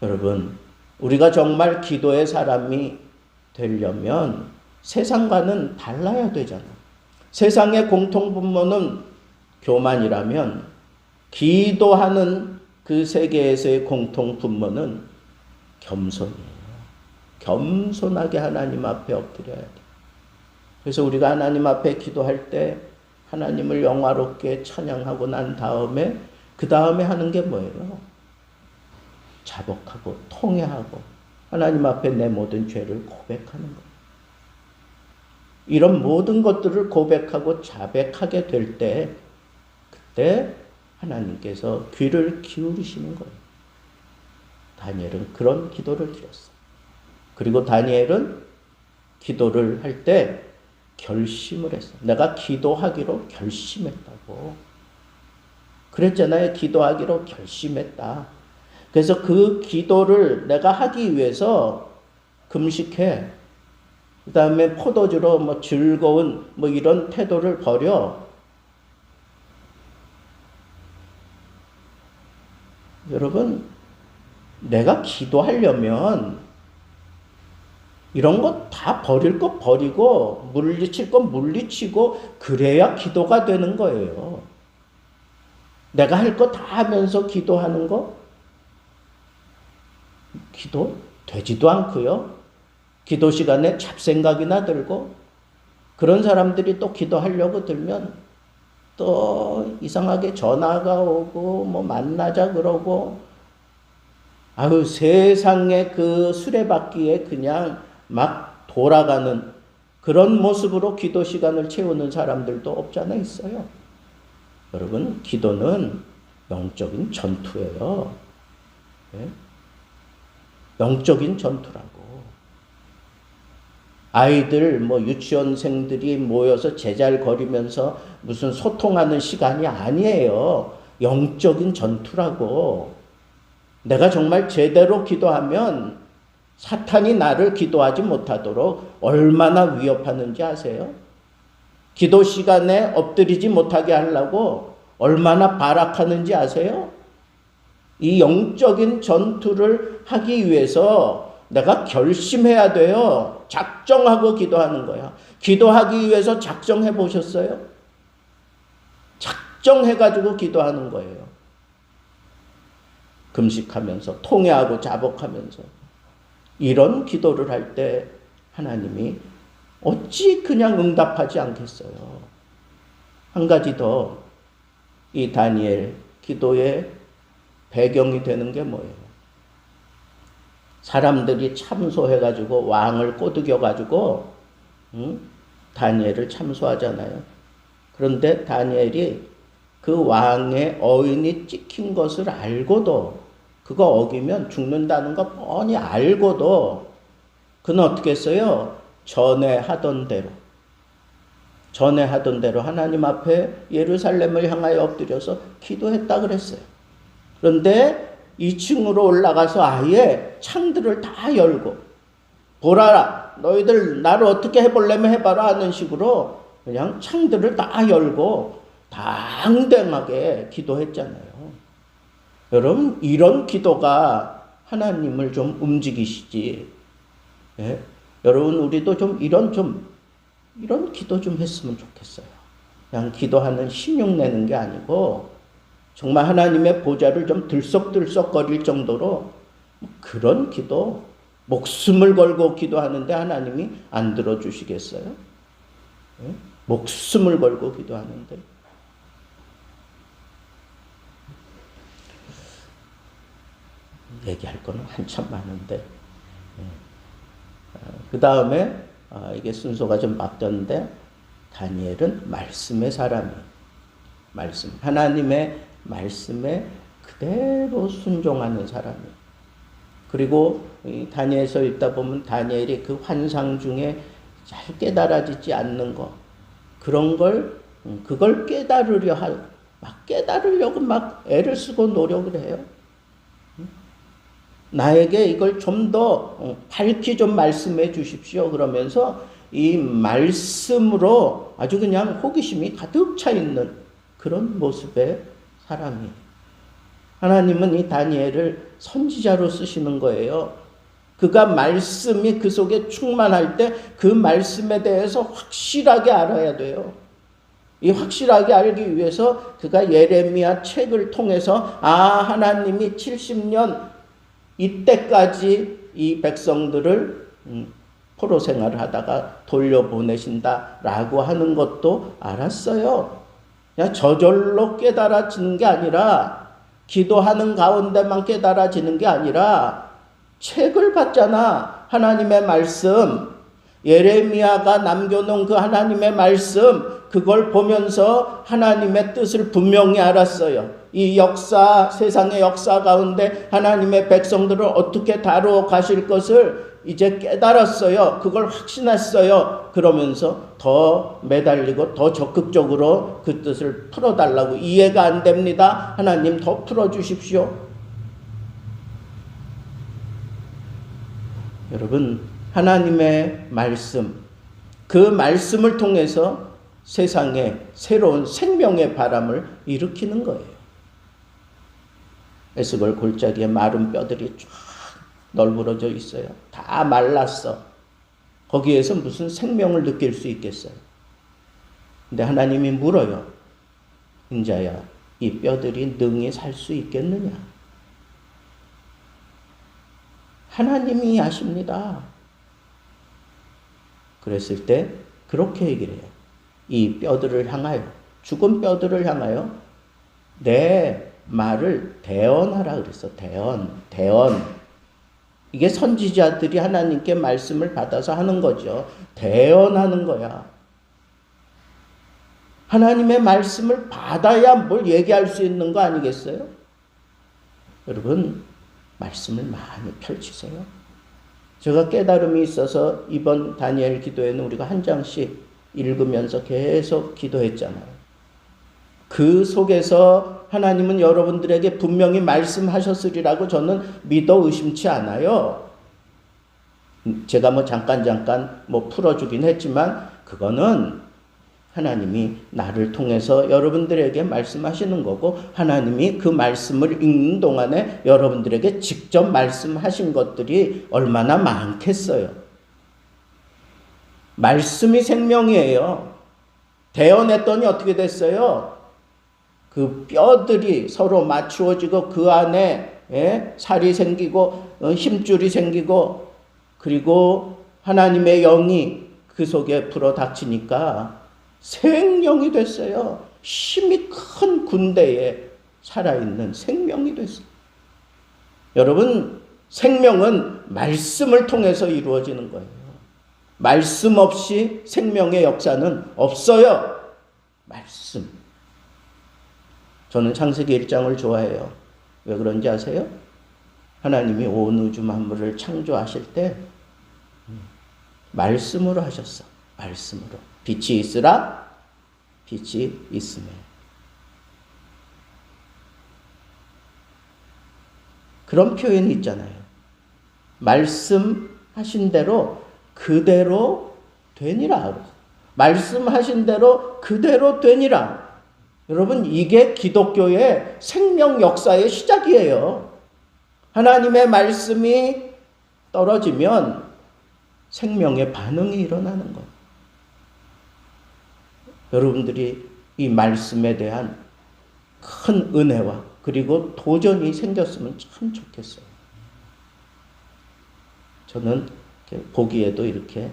여러분, 우리가 정말 기도의 사람이 되려면 세상과는 달라야 되잖아요. 세상의 공통분모는 교만이라면 기도하는 그 세계에서의 공통분모는 겸손이에요. 겸손하게 하나님 앞에 엎드려야 돼요. 그래서 우리가 하나님 앞에 기도할 때 하나님을 영화롭게 찬양하고 난 다음에 그 다음에 하는 게 뭐예요? 자복하고 통회하고 하나님 앞에 내 모든 죄를 고백하는 거예요. 이런 모든 것들을 고백하고 자백하게 될 때 그때 하나님께서 귀를 기울이시는 거예요. 다니엘은 그런 기도를 드렸어요. 그리고 다니엘은 기도를 할 때 결심을 했어요. 내가 기도하기로 결심했다고. 그랬잖아요. 기도하기로 결심했다. 그래서 그 기도를 내가 하기 위해서 금식해. 그 다음에 포도주로 뭐 즐거운 뭐 이런 태도를 버려. 여러분, 내가 기도하려면 이런 거 다 버릴 거 버리고 물리칠 거 물리치고 그래야 기도가 되는 거예요. 내가 할 거 다 하면서 기도하는 거 기도 되지도 않고요. 기도 시간에 잡생각이나 들고 그런 사람들이 또 기도하려고 들면 또 이상하게 전화가 오고 뭐 만나자 그러고 아유 세상에 그 수레바퀴에 그냥 막 돌아가는 그런 모습으로 기도 시간을 채우는 사람들도 없잖아 있어요. 여러분 기도는 영적인 전투예요. 네? 영적인 전투라고. 아이들 뭐 유치원생들이 모여서 제잘거리면서 무슨 소통하는 시간이 아니에요. 영적인 전투라고. 내가 정말 제대로 기도하면 사탄이 나를 기도하지 못하도록 얼마나 위협하는지 아세요? 기도 시간에 엎드리지 못하게 하려고 얼마나 발악하는지 아세요? 이 영적인 전투를 하기 위해서 내가 결심해야 돼요. 작정하고 기도하는 거야. 기도하기 위해서 작정해 보셨어요? 작정해가지고 기도하는 거예요. 금식하면서 통회하고 자복하면서 이런 기도를 할 때 하나님이 어찌 그냥 응답하지 않겠어요. 한 가지 더 이 다니엘 기도의 배경이 되는 게 뭐예요? 사람들이 참소해가지고 왕을 꼬드겨가지고 다니엘을 참소하잖아요. 그런데 다니엘이 그 왕의 어인이 찍힌 것을 알고도, 그거 어기면 죽는다는 거 뻔히 알고도 그는 어떻게 했어요? 전에 하던 대로 하나님 앞에 예루살렘을 향하여 엎드려서 기도했다 그랬어요. 그런데 2층으로 올라가서 아예 창들을 다 열고, 보라라, 너희들 나를 어떻게 해보려면 해봐라 하는 식으로 그냥 창들을 다 열고 당당하게 기도했잖아요. 여러분, 이런 기도가 하나님을 좀 움직이시지. 예? 여러분, 우리도 이런 기도 좀 했으면 좋겠어요. 그냥 기도하는 신용 내는 게 아니고 정말 하나님의 보좌를 좀 들썩들썩거릴 정도로 그런 기도, 목숨을 걸고 기도하는데 하나님이 안 들어주시겠어요? 예? 목숨을 걸고 기도하는데. 얘기할 거는 한참 많은데, 그 다음에 이게 순서가 좀 바뀌었는데, 다니엘은 말씀의 사람이에요. 말씀, 하나님의 말씀에 그대로 순종하는 사람이에요. 그리고 다니엘서 읽다 보면 다니엘이 그 환상 중에 잘 깨달아지지 않는 거, 그런 그걸 깨달으려고 막 애를 쓰고 노력을 해요. 나에게 이걸 좀 더 밝히 좀 말씀해 주십시오. 그러면서 이 말씀으로 아주 그냥 호기심이 가득 차 있는 그런 모습의 사람이에요. 하나님은 이 다니엘을 선지자로 쓰시는 거예요. 그가 말씀이 그 속에 충만할 때 그 말씀에 대해서 확실하게 알아야 돼요. 이 확실하게 알기 위해서 그가 예레미야 책을 통해서 하나님이 70년 이때까지 이 백성들을 포로 생활을 하다가 돌려보내신다라고 하는 것도 알았어요. 그냥 저절로 깨달아지는 게 아니라, 기도하는 가운데만 깨달아지는 게 아니라 책을 봤잖아. 하나님의 말씀, 예레미야가 남겨놓은 그 하나님의 말씀, 그걸 보면서 하나님의 뜻을 분명히 알았어요. 이 역사, 세상의 역사 가운데 하나님의 백성들을 어떻게 다루어 가실 것을 이제 깨달았어요. 그걸 확신했어요. 그러면서 더 매달리고 더 적극적으로 그 뜻을 풀어달라고. 이해가 안 됩니다. 하나님 더 풀어주십시오. 여러분, 하나님의 말씀, 그 말씀을 통해서 세상에 새로운 생명의 바람을 일으키는 거예요. 에스겔 골짜기에 마른 뼈들이 쫙 널브러져 있어요. 다 말랐어. 거기에서 무슨 생명을 느낄 수 있겠어요? 근데 하나님이 물어요. 인자야, 이 뼈들이 능히 살 수 있겠느냐? 하나님이 아십니다. 그랬을 때 그렇게 얘기를 해요. 이 뼈들을 향하여, 죽은 뼈들을 향하여 내 말을 대언하라 그랬어. 대언. 이게 선지자들이 하나님께 말씀을 받아서 하는 거죠. 대언하는 거야. 하나님의 말씀을 받아야 뭘 얘기할 수 있는 거 아니겠어요? 여러분, 말씀을 많이 펼치세요. 제가 깨달음이 있어서 이번 다니엘 기도에는 우리가 한 장씩 읽으면서 계속 기도했잖아요. 그 속에서 하나님은 여러분들에게 분명히 말씀하셨으리라고 저는 믿어 의심치 않아요. 제가 잠깐 풀어주긴 했지만 그거는 하나님이 나를 통해서 여러분들에게 말씀하시는 거고, 하나님이 그 말씀을 읽는 동안에 여러분들에게 직접 말씀하신 것들이 얼마나 많겠어요. 말씀이 생명이에요. 대언했더니 어떻게 됐어요? 그 뼈들이 서로 맞추어지고 그 안에 살이 생기고 힘줄이 생기고, 그리고 하나님의 영이 그 속에 불어닥치니까 생명이 됐어요. 힘이 큰 군대에 살아있는 생명이 됐어요. 여러분, 생명은 말씀을 통해서 이루어지는 거예요. 말씀 없이 생명의 역사는 없어요. 말씀. 저는 창세기 1장을 좋아해요. 왜 그런지 아세요? 하나님이 온 우주 만물을 창조하실 때 말씀으로 하셨어. 말씀으로. 빛이 있으라. 빛이 있으며. 그런 표현이 있잖아요. 말씀하신 대로 그대로 되니라. 말씀하신 대로 그대로 되니라. 여러분, 이게 기독교의 생명 역사의 시작이에요. 하나님의 말씀이 떨어지면 생명의 반응이 일어나는 것. 여러분들이 이 말씀에 대한 큰 은혜와 그리고 도전이 생겼으면 참 좋겠어요. 저는 보기에도 이렇게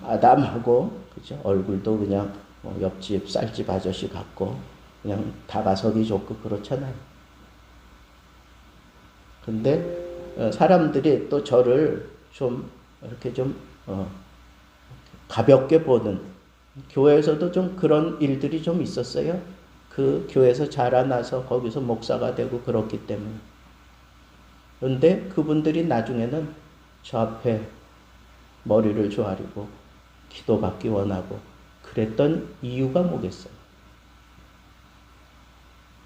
아담하고, 그죠? 얼굴도 그냥 옆집 쌀집 아저씨 같고 그냥 다가서기 좋고 그렇잖아요. 근데 사람들이 또 저를 좀 이렇게 좀 가볍게 보는, 교회에서도 좀 그런 일들이 좀 있었어요. 그 교회에서 자라나서 거기서 목사가 되고 그렇기 때문에. 그런데 그분들이 나중에는 저 앞에 머리를 조아리고 기도받기 원하고 그랬던 이유가 뭐겠어요?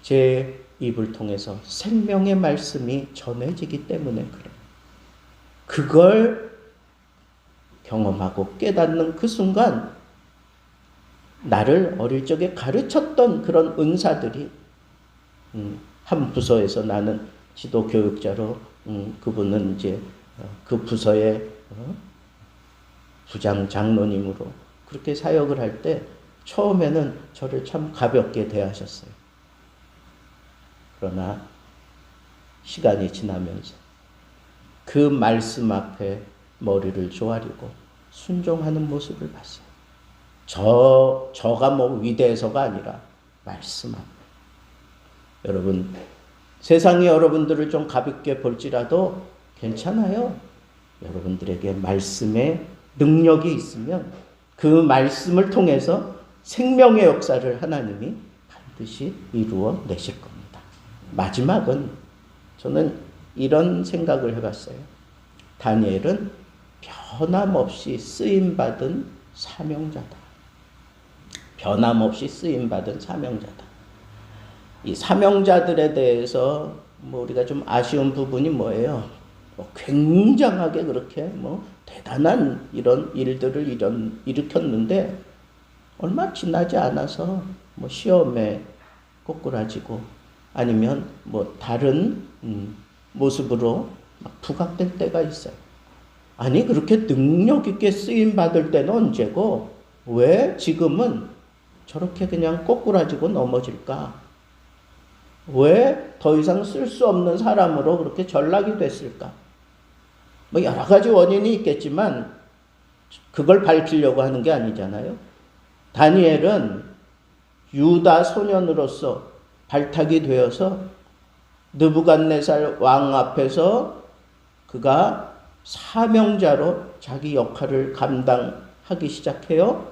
제 입을 통해서 생명의 말씀이 전해지기 때문에 그래요. 그걸 경험하고 깨닫는 그 순간 나를 어릴 적에 가르쳤던 그런 은사들이 한 부서에서 나는 지도 교육자로 그분은 이제 그 부서의 부장 장로님으로 그렇게 사역을 할 때 처음에는 저를 참 가볍게 대하셨어요. 그러나 시간이 지나면서 그 말씀 앞에 머리를 조아리고 순종하는 모습을 봤어요. 저가 뭐 위대해서가 아니라 말씀 앞에. 여러분, 세상이 여러분들을 좀 가볍게 볼지라도 괜찮아요. 여러분들에게 말씀의 능력이 있으면 그 말씀을 통해서 생명의 역사를 하나님이 반드시 이루어 내실 겁니다. 마지막은 저는 이런 생각을 해봤어요. 다니엘은 변함없이 쓰임받은 사명자다. 변함없이 쓰임받은 사명자다. 이 사명자들에 대해서 우리가 좀 아쉬운 부분이 뭐예요? 굉장하게 그렇게 대단한 이런 일들을 일으켰는데 얼마 지나지 않아서 시험에 꼬꾸라지고 아니면 다른 모습으로 부각될 때가 있어요. 아니, 그렇게 능력 있게 쓰임 받을 때는 언제고 왜 지금은 저렇게 그냥 꼬꾸라지고 넘어질까? 왜 더 이상 쓸 수 없는 사람으로 그렇게 전락이 됐을까? 여러 가지 원인이 있겠지만 그걸 밝히려고 하는 게 아니잖아요. 다니엘은 유다 소년으로서 발탁이 되어서 느부갓네살 왕 앞에서 그가 사명자로 자기 역할을 감당하기 시작해요.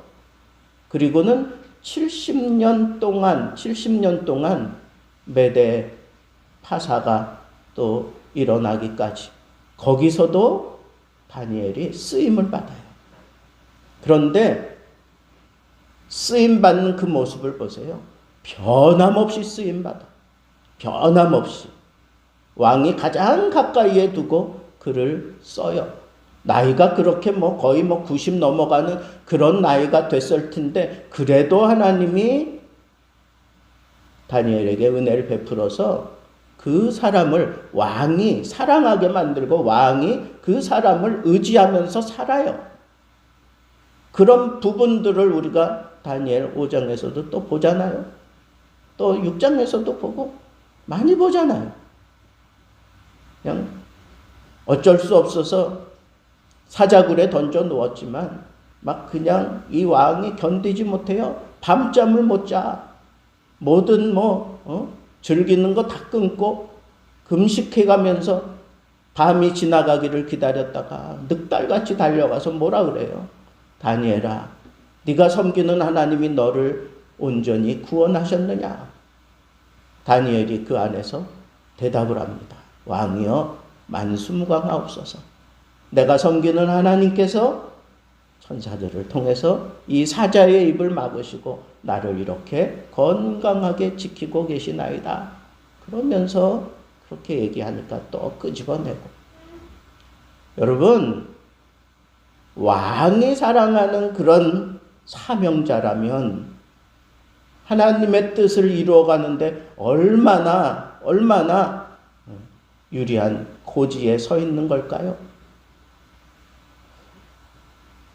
그리고는 70년 동안 메대 파사가 또 일어나기까지 거기서도 다니엘이 쓰임을 받아요. 그런데 쓰임받는 그 모습을 보세요. 변함없이 쓰임받아. 변함없이. 왕이 가장 가까이에 두고 그를 써요. 나이가 그렇게 거의 90 넘어가는 그런 나이가 됐을 텐데 그래도 하나님이 다니엘에게 은혜를 베풀어서 그 사람을 왕이 사랑하게 만들고 왕이 그 사람을 의지하면서 살아요. 그런 부분들을 우리가 다니엘 5장에서도 또 보잖아요. 또 6장에서도 보고 많이 보잖아요. 그냥 어쩔 수 없어서 사자굴에 던져 놓았지만 그냥 이 왕이 견디지 못해요. 밤잠을 못 자. 뭐든 즐기는 거 다 끊고 금식해가면서 밤이 지나가기를 기다렸다가 늑달같이 달려가서 뭐라 그래요? 다니엘아, 네가 섬기는 하나님이 너를 온전히 구원하셨느냐? 다니엘이 그 안에서 대답을 합니다. 왕이여, 만수무강하옵소서. 내가 섬기는 하나님께서 천사들을 통해서 이 사자의 입을 막으시고 나를 이렇게 건강하게 지키고 계시나이다. 그러면서 그렇게 얘기하니까 또 끄집어내고. 여러분, 왕이 사랑하는 그런 사명자라면 하나님의 뜻을 이루어가는데 얼마나 유리한 고지에 서 있는 걸까요?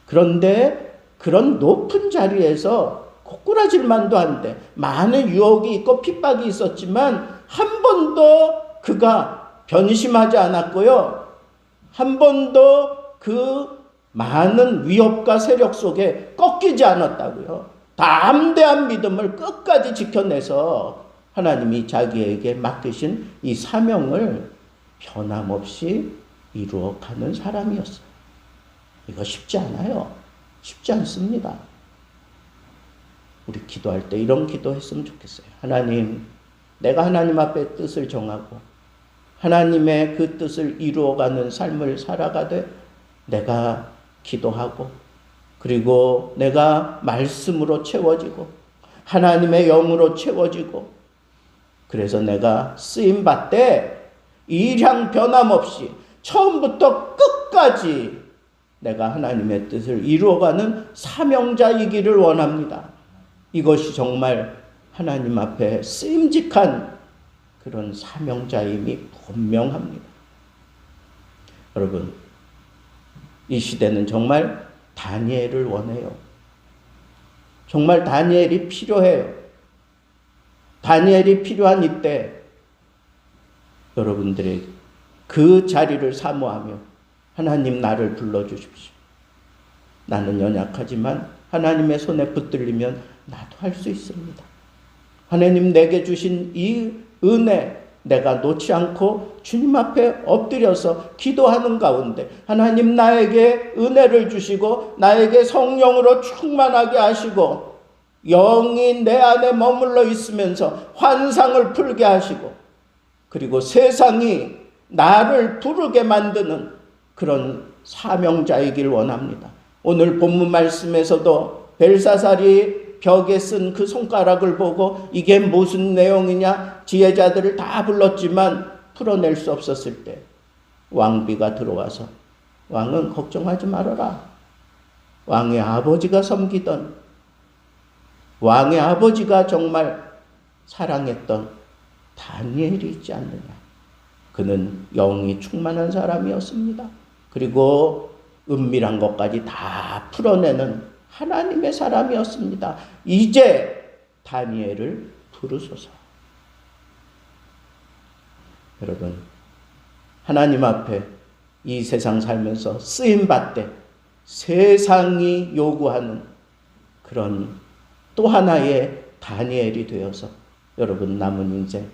그런데 그런 높은 자리에서 고꾸라질 만도 한데 많은 유혹이 있고 핍박이 있었지만 한 번도 그가 변심하지 않았고요. 한 번도 그 많은 위협과 세력 속에 꺾이지 않았다고요. 담대한 믿음을 끝까지 지켜내서 하나님이 자기에게 맡기신 이 사명을 변함없이 이루어가는 사람이었어요. 이거 쉽지 않아요. 쉽지 않습니다. 우리 기도할 때 이런 기도했으면 좋겠어요. 하나님, 내가 하나님 앞에 뜻을 정하고 하나님의 그 뜻을 이루어가는 삶을 살아가되 내가 기도하고 그리고 내가 말씀으로 채워지고 하나님의 영으로 채워지고 그래서 내가 쓰임받되 일향 변함없이 처음부터 끝까지 내가 하나님의 뜻을 이루어가는 사명자이기를 원합니다. 이것이 정말 하나님 앞에 쓰임직한 그런 사명자임이 분명합니다. 여러분, 이 시대는 정말 다니엘을 원해요. 정말 다니엘이 필요해요. 다니엘이 필요한 이때 여러분들이 그 자리를 사모하며 하나님 나를 불러주십시오. 나는 연약하지만 하나님의 손에 붙들리면 나도 할 수 있습니다. 하나님 내게 주신 이 은혜 내가 놓지 않고 주님 앞에 엎드려서 기도하는 가운데 하나님 나에게 은혜를 주시고 나에게 성령으로 충만하게 하시고 영이 내 안에 머물러 있으면서 환상을 풀게 하시고 그리고 세상이 나를 부르게 만드는 그런 사명자이길 원합니다. 오늘 본문 말씀에서도 벨사살이 벽에 쓴 그 손가락을 보고 이게 무슨 내용이냐 지혜자들을 다 불렀지만 풀어낼 수 없었을 때 왕비가 들어와서 왕은 걱정하지 말아라. 왕의 아버지가 섬기던 왕의 아버지가 정말 사랑했던 다니엘이 있지 않느냐. 그는 영이 충만한 사람이었습니다. 그리고 은밀한 것까지 다 풀어내는 하나님의 사람이었습니다. 이제 다니엘을 부르소서. 여러분, 하나님 앞에 이 세상 살면서 쓰임받되 세상이 요구하는 그런 또 하나의 다니엘이 되어서 여러분 남은 인생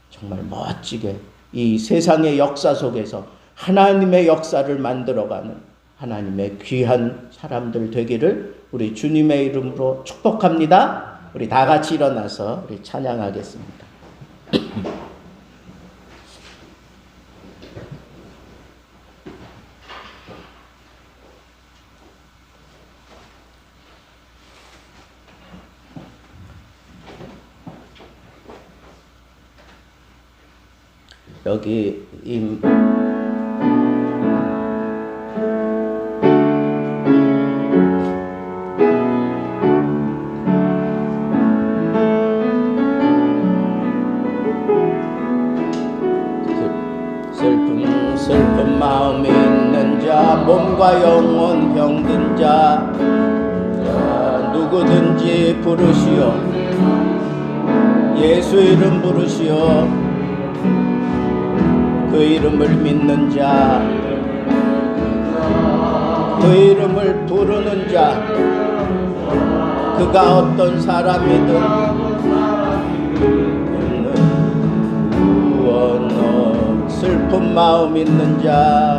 정말 멋지게 이 세상의 역사 속에서 하나님의 역사를 만들어가는 하나님의 귀한 사람들 되기를 우리 주님의 이름으로 축복합니다. 우리 다 같이 일어나서 우리 찬양하겠습니다. 여기 슬픈 마음이 있는 자, 몸과 영혼 병든 자, 누구든지 부르시오. 예수 이름 부르시오. 그 이름을 믿는 자, 그 이름을 부르는 자, 그가 어떤 사람이든 슬픈 마음 있는 자,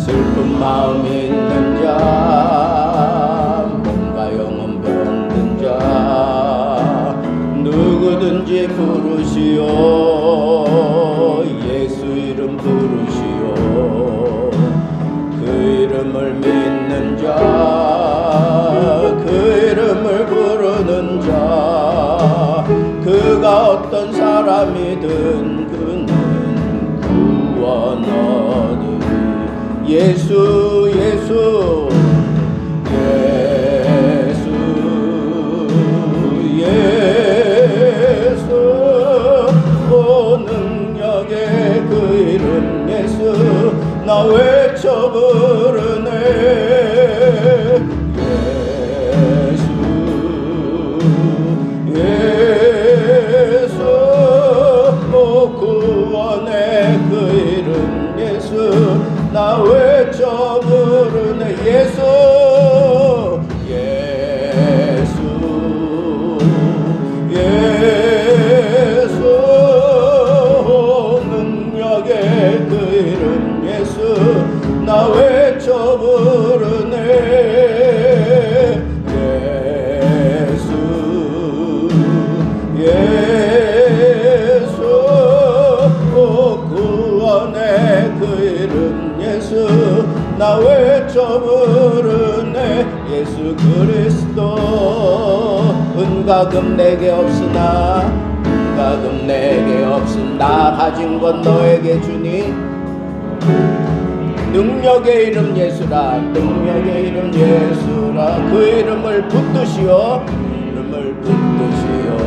슬픈 마음 있는 자 몸과 영혼 병든 자 누구든지 부르시오 예수 이름 부르시오 그 이름을 믿는 자 그 이름을 부르는 자 그가 어떤 사람이든 그는 구원 얻으리 예수 예수 예수 예수 오 능력의 그 이름 예수 나 외쳐 부르네 예수 예수 오 구원의 그 이름 예수 나 외쳐 부르네 예수 예수 예수 능력의 그 이름 예수 나 외쳐 부르네 예수 예수 구원의 그 이름 예수 나 외쳐 부르네 예수 그리스도 은과금 내게 없으나 은과금 내게 없음 나 가진 건 너에게 주니 능력의 이름 예수라 능력의 이름 예수라 그 이름을 붙드시오 이름을 붙드시오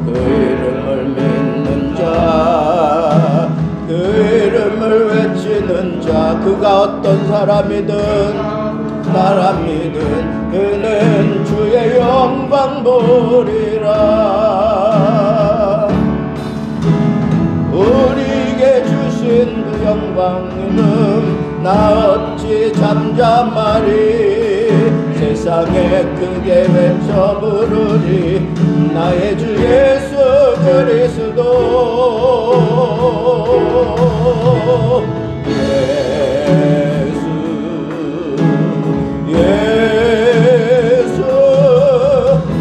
그 이름을 믿는 자 그 이름을 외치는 자 그가 어떤 사람이든 그는 주의 영광 보리라 우리에게 주신 그 영광 이름 나 어찌 잠잠하리 세상에 크게 외쳐 부르리 나의 주 예수 그리스도 예수 예수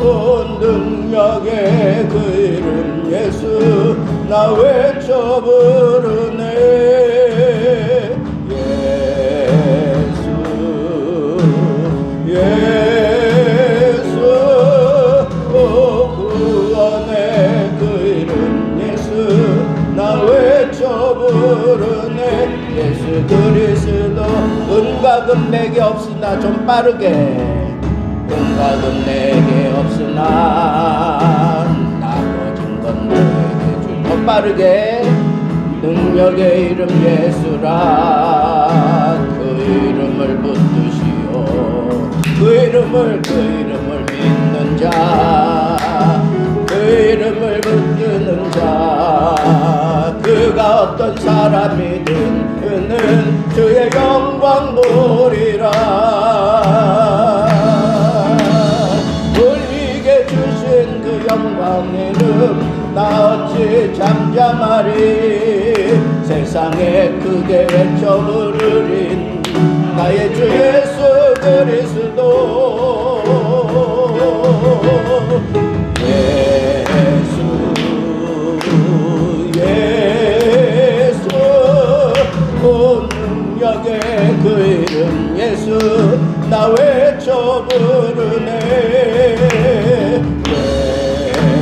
온 능력의 그 이름 예수 나 외쳐 부르네 예수 예수 구원의 그 이름 예수 나 외쳐 부르네 예수 그리스도 은과금 내게 없으나 좀 빠르게 은과금 내게 없으나 나머진 건 너에게 줄 더 빠르게 능력의 이름 예수라 그 이름을 붙드시오 그 이름을 믿는 자 그 이름을 붙드는 자 그가 어떤 사람이든 그는 주의 영광 보리라 우리에게 주신 그 영광 이름 나 어찌 잠잠하리 세상에 크게 외쳐 부르린 나의 주 예수 그리스도 예수 예수 온 능력의 그 이름 예수 나 외쳐 부르네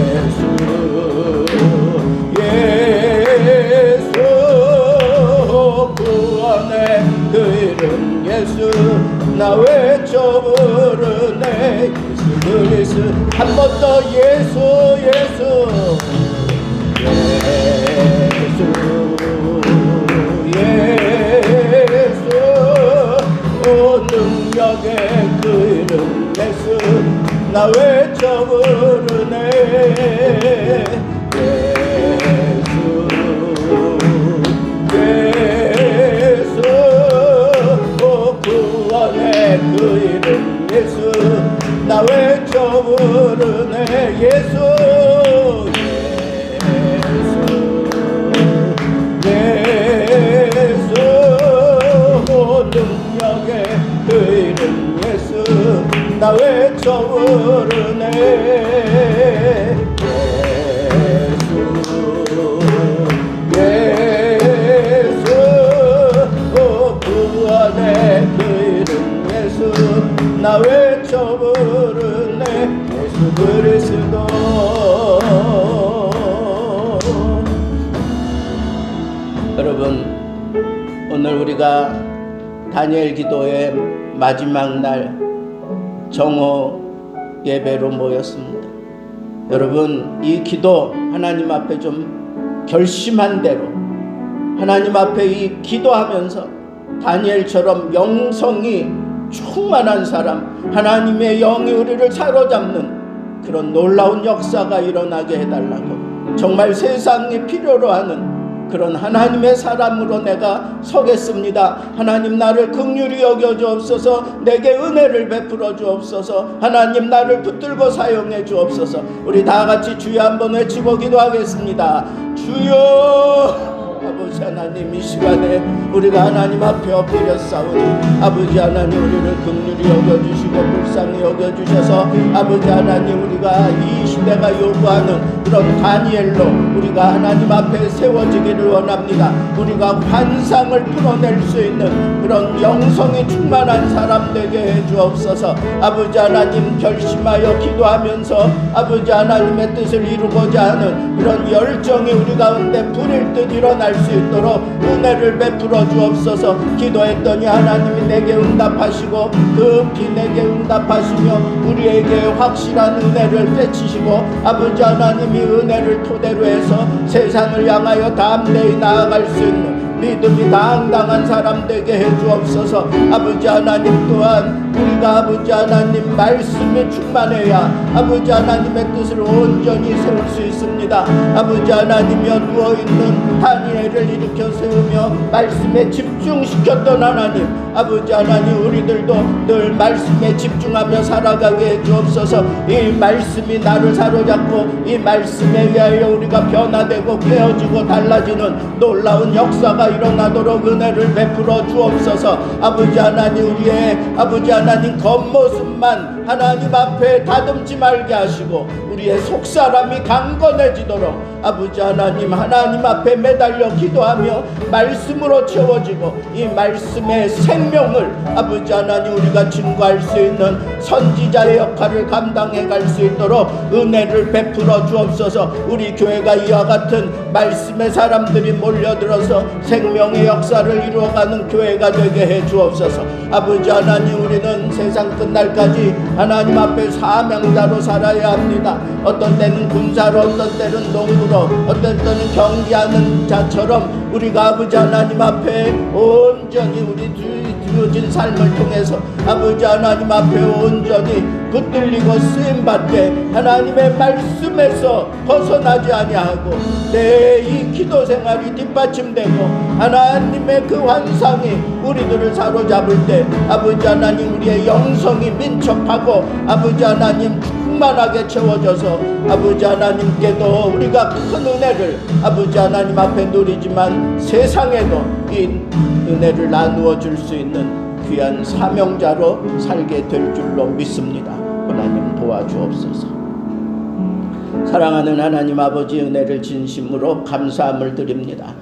예수 예수 구원의 그 이름 예수 나 외쳐 부르네 예수 그리스 한 번 더 예수 예수 예수 예수 오 능력의 그 이름 예수 나 외쳐 부르네 예수 예수 오 구원의 그 이름 예수 나 외쳐 부르네 예수 예수 예수 외쳐 부르네. 예수 구원의 그 이름 예수 나 외쳐 부르네. 예수 그리스도. 여러분, 오늘 우리가 다니엘 기도의 마지막 날 정오 예배로 모였습니다. 여러분, 이 기도 하나님 앞에 좀 결심한 대로 하나님 앞에 이 기도하면서 다니엘처럼 영성이 충만한 사람, 하나님의 영이 우리를 사로잡는 그런 놀라운 역사가 일어나게 해달라고, 정말 세상이 필요로 하는 그런 하나님의 사람으로 내가 서겠습니다. 하나님 나를 긍휼히 여겨 주옵소서. 내게 은혜를 베풀어 주옵소서. 하나님 나를 붙들고 사용해 주옵소서. 우리 다 같이 주여 한번 외치고 기도하겠습니다. 주여. 아버지 하나님, 이 시간에 우리가 하나님 앞에 엎드려 싸우니 아버지 하나님 우리를 긍휼히 여겨주시고 불쌍히 여겨주셔서 아버지 하나님 우리가 이 시대가 요구하는 그런 다니엘로 우리가 하나님 앞에 세워지기를 원합니다. 우리가 환상을 풀어낼 수 있는 그런 영성이 충만한 사람 되게 해 주옵소서. 아버지 하나님, 결심하여 기도하면서 아버지 하나님의 뜻을 이루고자 하는 그런 열정이 우리 가운데 불일 듯 일어날 수 있도록 은혜를 베풀어 주옵소서. 기도했더니 하나님이 내게 응답하시고 급히 내게 응답하시며 우리에게 확실한 은혜를 펼치시고 아버지 하나님이 은혜를 토대로 해서 세상을 향하여 담대히 나아갈 수 있는 믿음이 당당한 사람 되게 해 주옵소서. 아버지 하나님, 또한 우리가 아버지 하나님 말씀에 충만해야 아버지 하나님의 뜻을 온전히 세울 수 있습니다. 아버지 하나님이여, 누워있는 다니엘을 일으켜 세우며 말씀에 집중시켰던 하나님, 아버지 하나님 우리들도 늘 말씀에 집중하며 살아가게 해 주옵소서. 이 말씀이 나를 사로잡고 이 말씀에 의하여 우리가 변화되고 깨어지고 달라지는 놀라운 역사가 일어나도록 은혜를 베풀어 주옵소서. 아버지 하나님, 우리의 아버지 하나님 겉모습만 하나님 앞에 다듬지 말게 하시고 우리의 속사람이 강건해지도록 아버지 하나님, 하나님 앞에 매달려 기도하며 말씀으로 채워지고 이 말씀의 생명을 아버지 하나님 우리가 증거할 수 있는 선지자의 역할을 감당해 갈 수 있도록 은혜를 베풀어 주옵소서. 우리 교회가 이와 같은 말씀의 사람들이 몰려들어서 생명의 역사를 이루어가는 교회가 되게 해 주옵소서. 아버지 하나님, 우리는 세상 끝날까지 하나님 앞에 사명자로 살아야 합니다. 어떤 때는 군사로, 어떤 때는 농부로, 어떤 때는 경기하는 자처럼 우리가 아버지 하나님 앞에 온전히 우리 주어진 삶을 통해서 아버지 하나님 앞에 온전히 붙들리고 쓰임받게 하나님의 말씀에서 벗어나지 아니하고 내 이 기도 생활이 뒷받침되고 하나님의 그 환상이 우리들을 사로잡을 때 아버지 하나님 우리의 영성이 민첩하고 아버지 하나님 충만하게 채워져서 아버지 하나님께도 우리가 큰 은혜를 아버지 하나님 앞에 누리지만 세상에도 이 은혜를 나누어 줄 수 있는 귀한 사명자로 살게 될 줄로 믿습니다. 하나님 도와주옵소서. 사랑하는 하나님 아버지, 은혜를 진심으로 감사함을 드립니다.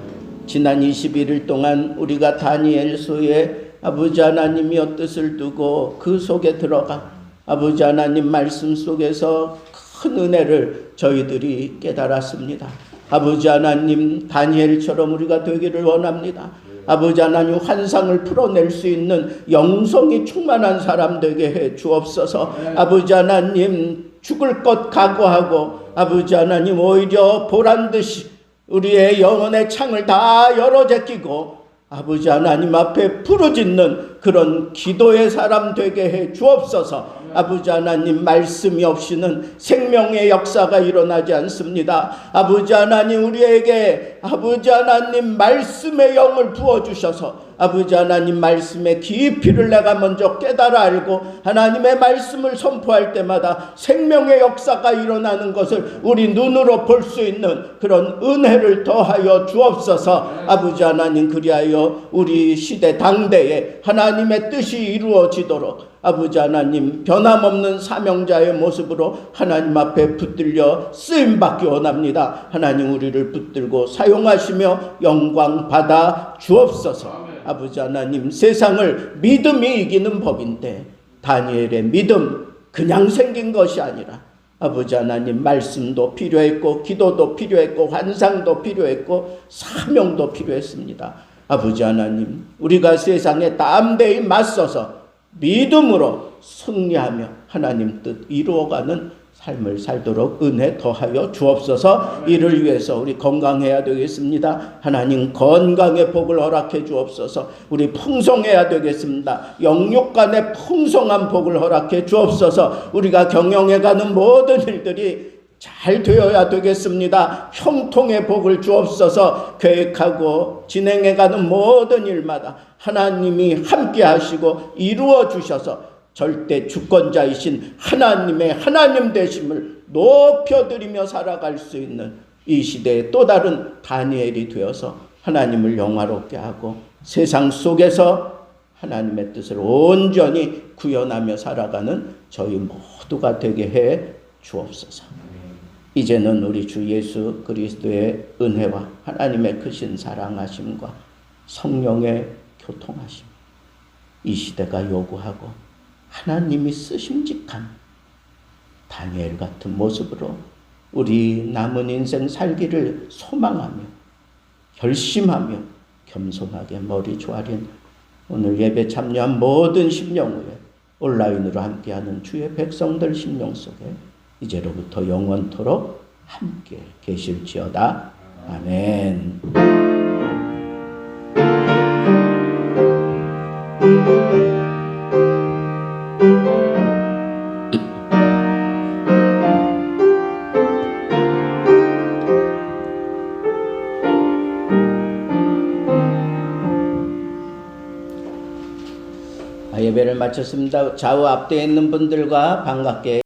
지난 21일 동안 우리가 다니엘서에 아버지 하나님이 뜻을 두고 그 속에 들어가 아버지 하나님 말씀 속에서 큰 은혜를 저희들이 깨달았습니다. 아버지 하나님, 다니엘처럼 우리가 되기를 원합니다. 아버지 하나님, 환상을 풀어낼 수 있는 영성이 충만한 사람 되게 해 주옵소서. 아버지 하나님, 죽을 것 각오하고 아버지 하나님 오히려 보란듯이 우리의 영혼의 창을 다 열어 제끼고 아버지 하나님 앞에 부르짖는 그런 기도의 사람 되게 해 주옵소서. 아버지 하나님, 말씀이 없이는 생명의 역사가 일어나지 않습니다. 아버지 하나님, 우리에게 아버지 하나님 말씀의 영을 부어주셔서 아버지 하나님 말씀의 깊이를 내가 먼저 깨달아 알고 하나님의 말씀을 선포할 때마다 생명의 역사가 일어나는 것을 우리 눈으로 볼 수 있는 그런 은혜를 더하여 주옵소서. 아버지 하나님, 그리하여 우리 시대 당대에 하나님의 뜻이 이루어지도록 아버지 하나님 변함없는 사명자의 모습으로 하나님 앞에 붙들려 쓰임받기 원합니다. 하나님, 우리를 붙들고 사용하시며 영광 받아 주옵소서. 아버지 하나님, 세상을 믿음이 이기는 법인데 다니엘의 믿음 그냥 생긴 것이 아니라 아버지 하나님 말씀도 필요했고 기도도 필요했고 환상도 필요했고 사명도 필요했습니다. 아버지 하나님, 우리가 세상에 담대히 맞서서 믿음으로 승리하며 하나님 뜻 이루어가는 삶을 살도록 은혜 더하여 주옵소서. 이를 위해서 우리 건강해야 되겠습니다. 하나님 건강의 복을 허락해 주옵소서. 우리 풍성해야 되겠습니다. 영육 간의 풍성한 복을 허락해 주옵소서. 우리가 경영해가는 모든 일들이 잘 되어야 되겠습니다. 형통의 복을 주옵소서. 계획하고 진행해가는 모든 일마다 하나님이 함께 하시고 이루어 주셔서 절대 주권자이신 하나님의 하나님 되심을 높여드리며 살아갈 수 있는 이 시대의 또 다른 다니엘이 되어서 하나님을 영화롭게 하고 세상 속에서 하나님의 뜻을 온전히 구현하며 살아가는 저희 모두가 되게 해 주옵소서. 이제는 우리 주 예수 그리스도의 은혜와 하나님의 크신 사랑하심과 성령의 교통하심, 이 시대가 요구하고 하나님이 쓰심직한 다니엘 같은 모습으로 우리 남은 인생 살기를 소망하며 결심하며 겸손하게 머리 조아린 오늘 예배 참여한 모든 심령 위에 온라인으로 함께하는 주의 백성들 심령 속에 이제로부터 영원토록 함께 계실지어다. 아멘. 예배를 마쳤습니다. 좌우 앞뒤에 있는 분들과 반갑게